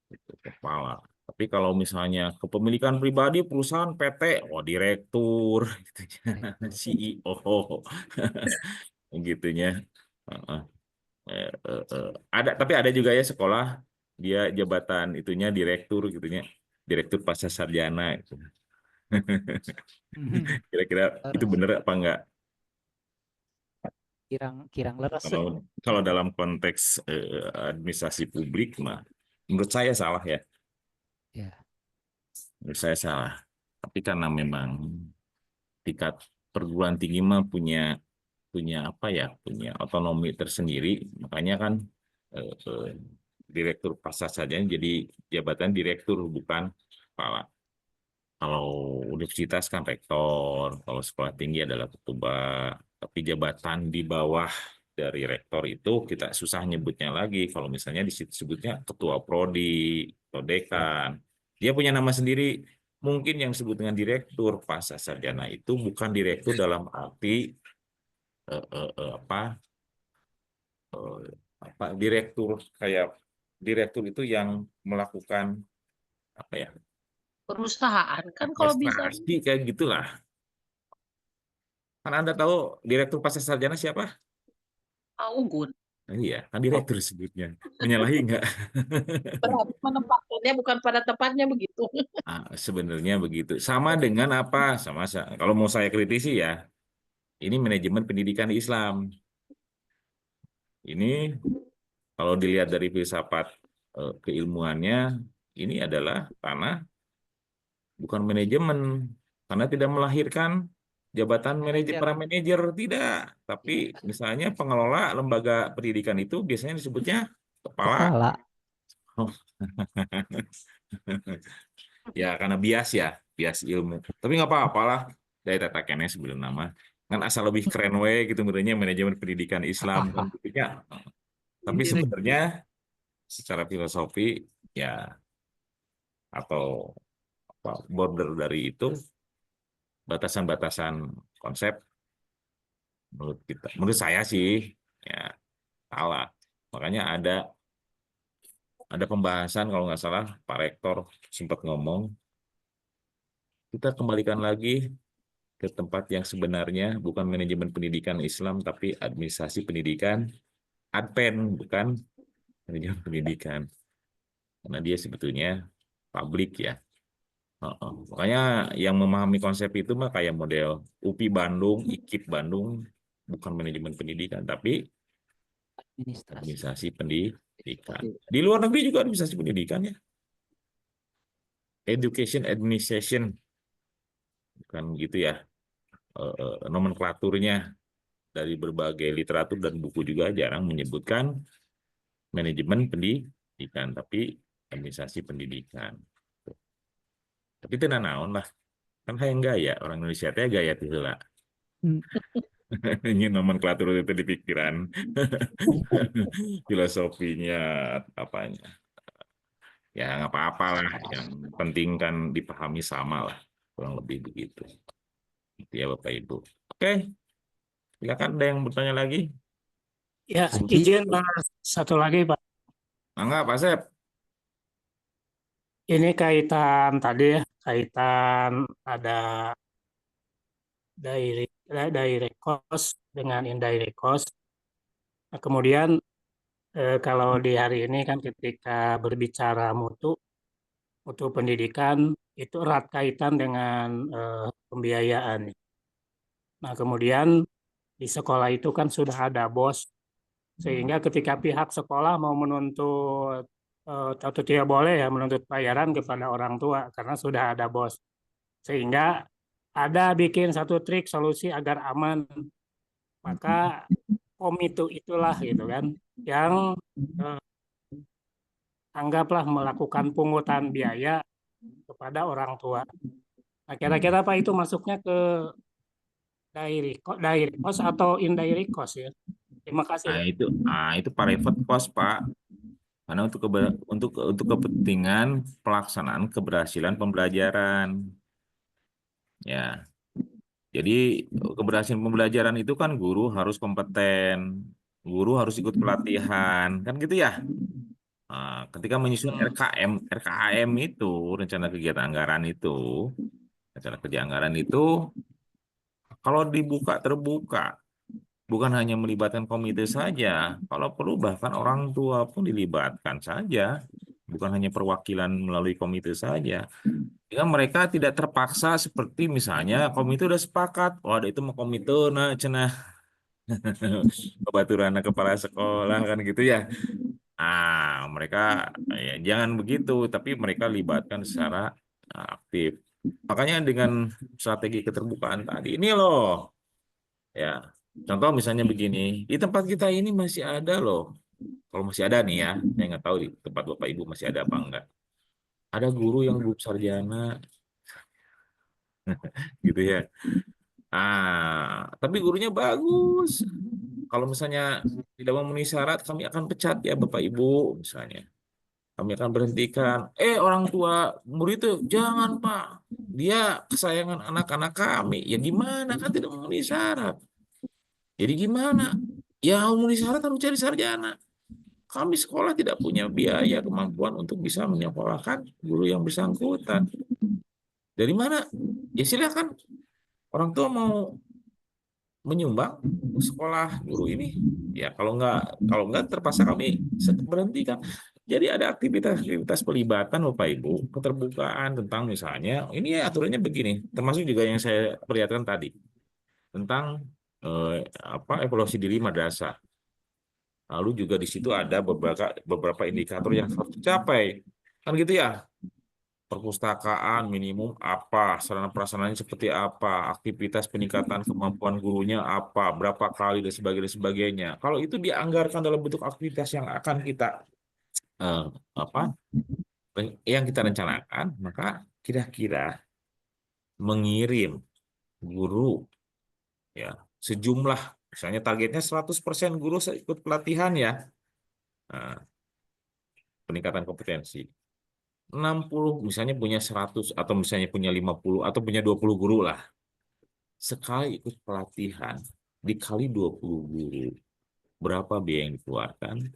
Itu kepala. Tapi kalau misalnya kepemilikan pribadi perusahaan PT, oh direktur gitu ya. CEO gitunya. Heeh. Ada tapi ada juga ya sekolah dia jabatan itunya direktur gitunya. Direktur pasca sarjana gitu. Kira-kira itu benar apa enggak? Kirang leres. Kalau dalam konteks administrasi publik mah menurut saya salah ya. Ya. Menurut saya salah. Tapi karena memang tingkat perguruan tinggi mah punya apa ya? Punya otonomi tersendiri, makanya kan direktur pasca sarjana jadi jabatan direktur bukan kepala. Kalau universitas kan rektor, kalau sekolah tinggi adalah ketua, tapi jabatan di bawah dari rektor itu kita susah nyebutnya lagi. Kalau misalnya disebutnya ketua prodi atau dekan, dia punya nama sendiri. Mungkin yang disebut dengan direktur pasca sarjana itu bukan direktur dalam arti apa direktur kayak direktur itu yang melakukan apa ya? Perusahaan kan kalau bisa. Administrasi kayak gitulah. Kan Anda tahu direktur pasca sarjana siapa? Unggun. Nah, iya, kan direktur sebutnya. Menyalahi enggak? Berarti menempatkannya bukan pada tempatnya begitu. Sebenarnya begitu. Sama dengan apa? Kalau mau saya kritisi ya, ini manajemen pendidikan Islam. Ini kalau dilihat dari filsafat keilmuannya, ini adalah tanah bukan manajemen karena tidak melahirkan jabatan para manajer tidak, tapi misalnya pengelola lembaga pendidikan itu biasanya disebutnya kepala. Oh. Ya karena bias ilmu. Tapi nggak apa-apa lah dari tata kene sebelum nama kan asal lebih keren we gitu menurutnya manajemen pendidikan Islam kan gitu ya. Tapi sebenarnya secara filosofi ya atau border dari itu batasan-batasan konsep menurut saya sih ya salah. Makanya ada pembahasan kalau nggak salah Pak Rektor sempat ngomong kita kembalikan lagi ke tempat yang sebenarnya bukan manajemen pendidikan Islam tapi administrasi pendidikan Adpen bukan manajemen pendidikan karena dia sebetulnya publik ya. Makanya yang memahami konsep itu mah kayak model UPI Bandung, IKIP Bandung, bukan manajemen pendidikan, tapi administrasi pendidikan. Di luar negeri juga administrasi pendidikan ya. Education Administration, bukan gitu ya. Nomenklaturnya dari berbagai literatur dan buku juga jarang menyebutkan manajemen pendidikan, tapi administrasi pendidikan. Tapi itu naon lah. Kan hayang gaya orang Indonesia teh gaya teh heula. Ini nomenklatur itu di pikiran. Filosofinya apanya. Ya nggak apa-apa lah. Yang penting kan dipahami sama lah. Kurang lebih begitu. Itu ya Bapak Ibu. Oke. Silakan ada yang bertanya lagi? Ya, izin satu lagi Pak. Enggak, Pak Sep. Ini kaitan tadi ya, kaitan ada direct cost dengan indirect cost. Nah, kemudian kalau di hari ini kan ketika berbicara mutu pendidikan itu erat kaitan dengan pembiayaan. Nah, kemudian di sekolah itu kan sudah ada BOS, sehingga ketika pihak sekolah mau menuntut atau tidak boleh ya menuntut bayaran kepada orang tua karena sudah ada BOS. Sehingga ada bikin satu trik solusi agar aman. Maka komitu itulah gitu kan yang anggaplah melakukan pungutan biaya kepada orang tua. Nah, kira-kira Pak itu masuknya ke direct cost atau indirect cost ya. Terima kasih. Itu private cost, Pak. Karena untuk kepentingan pelaksanaan keberhasilan pembelajaran. Ya. Jadi keberhasilan pembelajaran itu kan guru harus kompeten, guru harus ikut pelatihan, kan gitu ya. Nah, ketika menyusun RKAM itu, rencana kegiatan anggaran itu, rencana kerja anggaran itu, kalau dibuka terbuka, bukan hanya melibatkan komite saja, kalau perlu bahkan orang tua pun dilibatkan saja, bukan hanya perwakilan melalui komite saja. Sehingga mereka tidak terpaksa seperti misalnya komite udah sepakat, oh ada itu mau komite, nah cenah Baturana kepala sekolah kan gitu ya. Mereka ya, jangan begitu, tapi mereka libatkan secara aktif. Makanya dengan strategi keterbukaan tadi ini loh, ya. Contoh misalnya begini, di tempat kita ini masih ada loh. Kalau masih ada nih ya, saya nggak tahu di tempat Bapak Ibu masih ada apa enggak. Ada guru yang guru sarjana, gitu ya. Tapi gurunya bagus. Kalau misalnya tidak memenuhi syarat, kami akan pecat ya Bapak Ibu, misalnya. Kami akan berhentikan. Orang tua murid itu, jangan Pak. Dia kesayangan anak-anak kami. Ya gimana, kan tidak memenuhi syarat. Jadi gimana? Ya memenuhi syarat harus cari sarjana. Kami sekolah tidak punya biaya kemampuan untuk bisa menyekolahkan guru yang bersangkutan. Dari mana? Ya silakan. Orang tua mau menyumbang sekolah guru ini, ya kalau nggak terpaksa kami berhentikan. Jadi ada aktivitas pelibatan Bapak Ibu, keterbukaan tentang misalnya ini aturannya begini, termasuk juga yang saya perlihatkan tadi tentang evaluasi diri madrasah. Lalu juga di situ ada beberapa indikator yang harus dicapai, kan gitu ya. Perpustakaan minimum apa, sarana prasarananya seperti apa, aktivitas peningkatan kemampuan gurunya apa, berapa kali dan sebagainya. Kalau itu dianggarkan dalam bentuk aktivitas yang akan kita yang kita rencanakan, maka kira-kira mengirim guru ya sejumlah, misalnya targetnya 100% guru ikut pelatihan ya, peningkatan kompetensi. 60 misalnya punya 100 atau misalnya punya 50 atau punya 20 guru lah. Sekali ikut pelatihan dikali 20 guru. Berapa biaya yang dikeluarkan?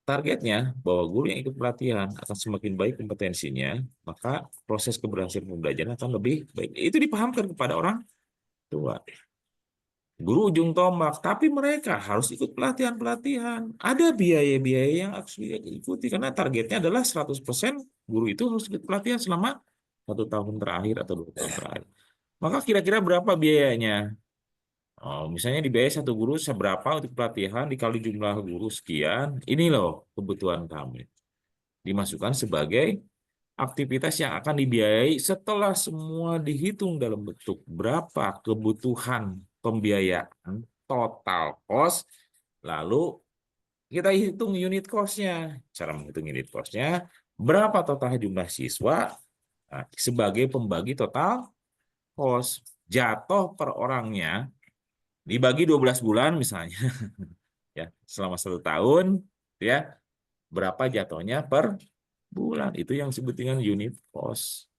Targetnya bahwa guru yang ikut pelatihan akan semakin baik kompetensinya, maka proses keberhasilan pembelajaran akan lebih baik. Itu dipahamkan kepada orang tua. Guru ujung tombak, tapi mereka harus ikut pelatihan-pelatihan. Ada biaya-biaya yang harus diikuti, karena targetnya adalah 100% guru itu harus ikut pelatihan selama 1 tahun terakhir atau 2 tahun terakhir. Maka kira-kira berapa biayanya? Misalnya dibiayai 1 guru seberapa untuk pelatihan, dikali jumlah guru sekian, ini loh kebutuhan kami. Dimasukkan sebagai aktivitas yang akan dibiayai setelah semua dihitung dalam bentuk berapa kebutuhan pembiayaan total cost, lalu kita hitung unit cost-nya. Cara menghitung unit cost-nya, berapa total jumlah siswa sebagai pembagi total cost. Jatuh per orangnya dibagi 12 bulan misalnya, ya selama 1 tahun, ya berapa jatuhnya per bulan. Itu yang disebut dengan unit cost.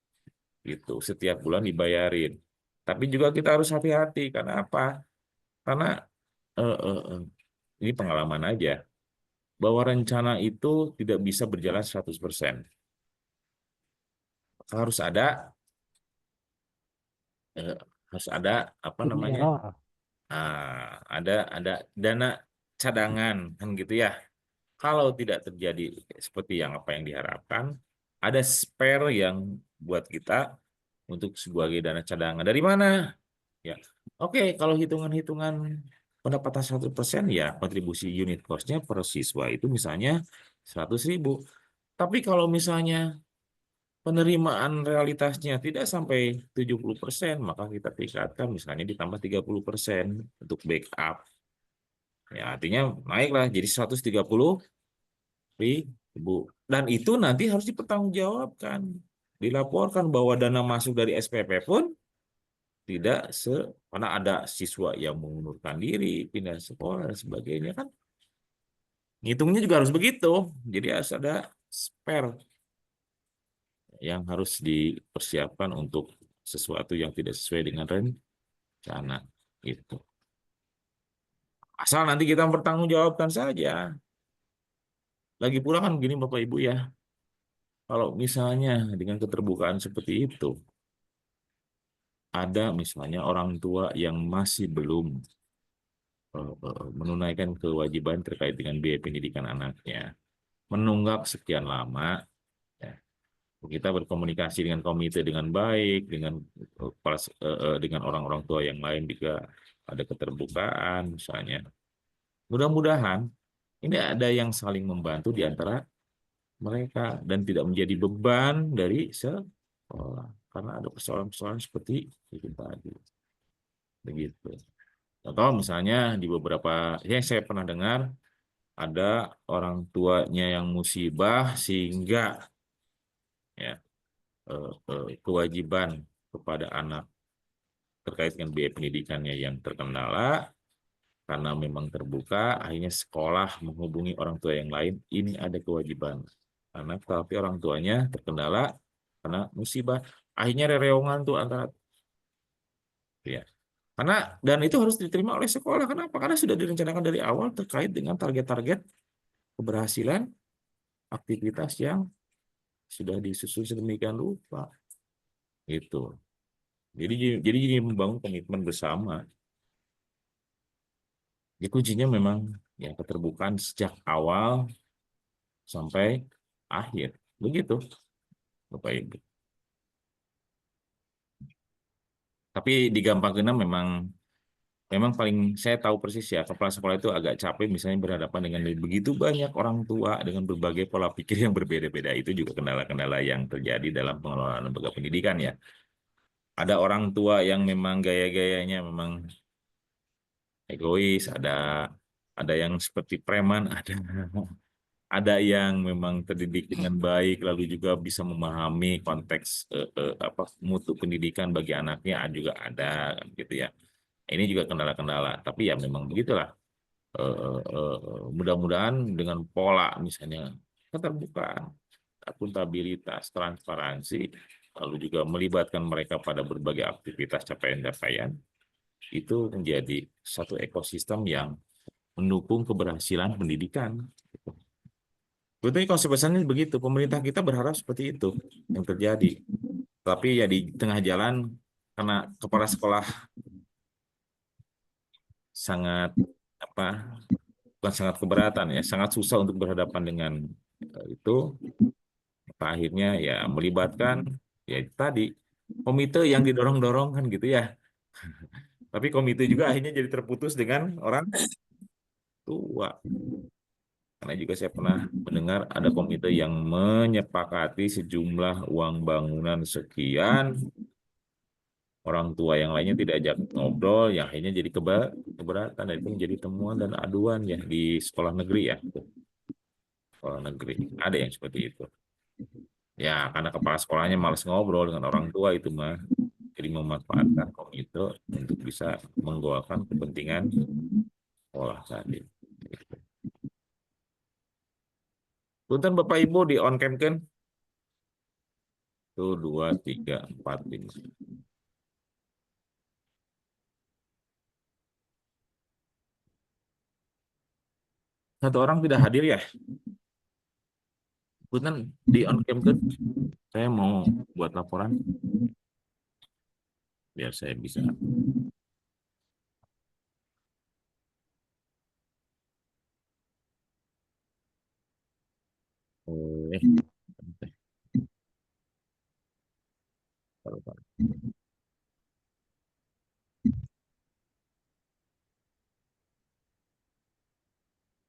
Itu setiap bulan dibayarin. Tapi juga kita harus hati-hati. Karena apa? Karena ini pengalaman aja. Bahwa rencana itu tidak bisa berjalan 100%. Harus ada apa namanya? Ada dana cadangan kan gitu ya. Kalau tidak terjadi seperti apa yang diharapkan, ada spare yang buat kita untuk sebagai dana cadangan. Dari mana? Ya, oke, kalau hitungan-hitungan pendapatan 100% ya kontribusi unit cost-nya per siswa itu misalnya 100.000. Tapi kalau misalnya penerimaan realitasnya tidak sampai 70%, maka kita tingkatkan misalnya ditambah 30% untuk backup. Ya, artinya naiklah jadi 130.000. Dan itu nanti harus dipertanggungjawabkan. Dilaporkan bahwa dana masuk dari SPP pun karena ada siswa yang mengundurkan diri, pindah sekolah dan sebagainya kan. Ngitungnya juga harus begitu. Jadi harus ada spare yang harus dipersiapkan untuk sesuatu yang tidak sesuai dengan rencana itu. Asal nanti kita bertanggungjawabkan saja. Lagi pula kan begini Bapak Ibu ya, kalau misalnya dengan keterbukaan seperti itu, ada misalnya orang tua yang masih belum menunaikan kewajiban terkait dengan biaya pendidikan anaknya, menunggak sekian lama, ya, kita berkomunikasi dengan komite dengan baik, dengan orang-orang tua yang lain juga ada keterbukaan misalnya. Mudah-mudahan ini ada yang saling membantu di antara mereka dan tidak menjadi beban dari sekolah karena ada persoalan-persoalan seperti itu tadi. Begitu. Atau misalnya di beberapa yang saya pernah dengar ada orang tuanya yang musibah sehingga ya kewajiban kepada anak terkait dengan biaya pendidikannya yang terkendala karena memang terbuka, akhirnya sekolah menghubungi orang tua yang lain, ini ada kewajiban anak, tapi orang tuanya terkendala karena musibah, akhirnya rereongan tuh antara ya. Karena dan itu harus diterima oleh sekolah. Kenapa? Karena sudah direncanakan dari awal terkait dengan target-target keberhasilan aktivitas yang sudah disusun sedemikian rupa. Gitu. Jadi membangun komitmen bersama. Jadi kuncinya memang ya keterbukaan sejak awal sampai akhir. Begitu, Bapak Ibu. Tapi di Gampang Genap memang paling saya tahu persis ya, kepala sekolah itu agak capek misalnya berhadapan dengan begitu banyak orang tua dengan berbagai pola pikir yang berbeda-beda. Itu juga kendala-kendala yang terjadi dalam pengelolaan lembaga pendidikan ya. Ada orang tua yang memang gaya-gayanya memang egois, ada yang seperti preman, ada yang memang terdidik dengan baik, lalu juga bisa memahami konteks mutu pendidikan bagi anaknya juga ada, gitu ya. Ini juga kendala-kendala, tapi ya memang begitulah. Mudah-mudahan dengan pola misalnya keterbukaan, akuntabilitas, transparansi, lalu juga melibatkan mereka pada berbagai aktivitas capaian-capaian, itu menjadi satu ekosistem yang mendukung keberhasilan pendidikan. Sebetulnya konsep besarnya begitu, pemerintah kita berharap seperti itu yang terjadi. Tapi ya di tengah jalan, karena kepala sekolah bukan sangat keberatan ya, sangat susah untuk berhadapan dengan itu, maka akhirnya ya melibatkan ya tadi komite yang didorong-dorong kan gitu ya. Tapi komite juga akhirnya jadi terputus dengan orang tua. Karena juga saya pernah mendengar ada komite yang menyepakati sejumlah uang bangunan sekian, orang tua yang lainnya tidak ajak ngobrol, yang akhirnya jadi keberatan, dan itu menjadi temuan dan aduan ya di sekolah negeri ya. Sekolah negeri, ada yang seperti itu. Ya, karena kepala sekolahnya malas ngobrol dengan orang tua itu mah, jadi memanfaatkan komite untuk bisa menggolkan kepentingan sekolah tadi. Punten Bapak Ibu di on cam kan? Tuh 2, 3, 4, 5. Satu orang tidak hadir ya? Punten di on cam kan? Saya mau buat laporan. Biar saya bisa.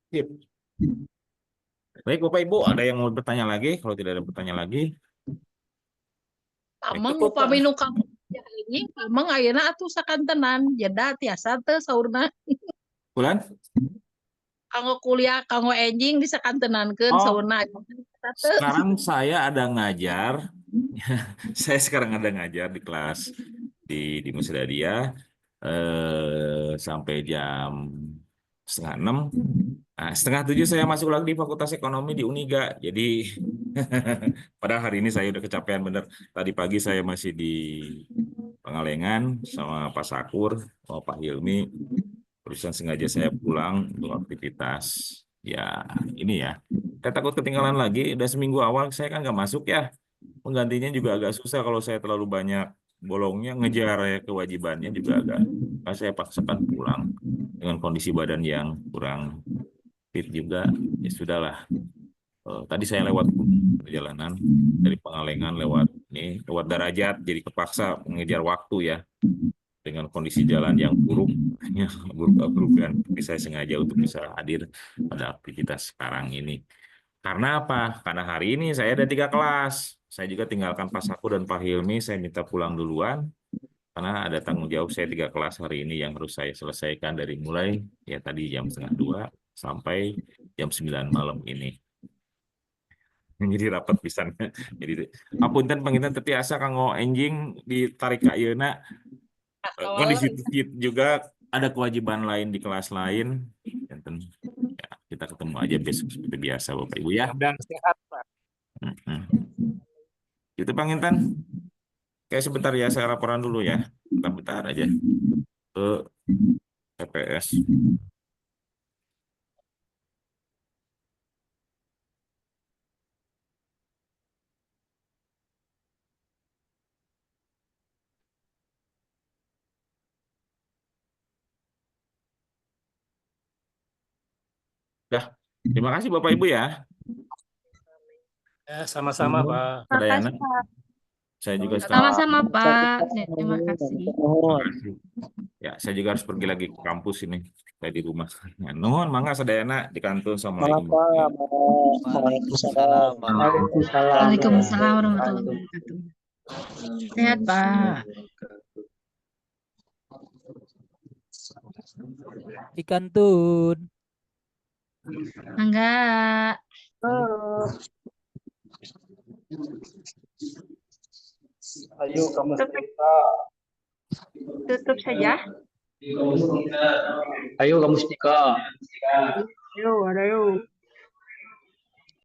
Sip. Baik Bapak Ibu, ada yang mau bertanya lagi? Kalau tidak ada bertanya lagi, Amang upami nu kamu ini, amang ayeuna atuh sakantenan, jeda tiasa teu saurna. Bulan? Kanggo kuliah, kanggo enjing disakantenankeun saurna. Sekarang saya ada ngajar. Saya sekarang ada ngajar di kelas di Mesra dia sampai jam 5:30. Nah, 6:30 saya masuk lagi di Fakultas Ekonomi di Uniga. Jadi padahal hari ini saya udah kecapean bener. Tadi pagi saya masih di Pangalengan sama Pak Sakur, sama Pak Hilmi. Terusan sengaja saya pulang untuk aktivitas. Ya ini ya. Saya takut ketinggalan lagi. Udah seminggu awal saya kan nggak masuk ya. Penggantinya juga agak susah kalau saya terlalu banyak bolongnya, ngejar ya kewajibannya juga agak. Saya paksakan pulang dengan kondisi badan yang kurang fit juga. Ya sudahlah. Tadi saya lewat perjalanan dari Pangalengan lewat Darajat, jadi kepaksa mengejar waktu ya dengan kondisi jalan yang buruk, buruk-burukan. Tapi saya sengaja untuk bisa hadir pada aktivitas sekarang ini. Karena apa? Karena hari ini saya ada 3 kelas. Saya juga tinggalkan Pak Saku dan Pak Hilmi. Saya minta pulang duluan karena ada tanggung jawab saya 3 kelas hari ini yang harus saya selesaikan dari mulai ya tadi jam 1:30 sampai jam 9 malam ini. Jadi rapat pisannya. Jadi apunten panginten tapi asa kanggo enjing ditarik ka ayeuna. Kondisi juga ada kewajiban lain di kelas lain. Ya, kita ketemu aja besok seperti biasa Bapak Ibu ya. Dan sehat, Pak. Itu panginten. Kayak sebentar ya saya laporan dulu ya. Bentar aja ke TPS. Dah, terima kasih Bapak Ibu ya. Ya, sama-sama, Pak. Sadayana. Saya juga sekarang. Sama-sama, Pak. Terima kasih. Ya, saya juga harus pergi lagi ke kampus ini. Saya di rumah. Ya, nuhun, mangga sadayana di kantor sama Ibu. Waalaikumsalam. Waalaikumsalam warahmatullahi wabarakatuh. Sehat, Pak. Ikan tun. Enggak. Ayo kamu Tutup saja. Ayo kamu Mustika. Ayo, ada yuk.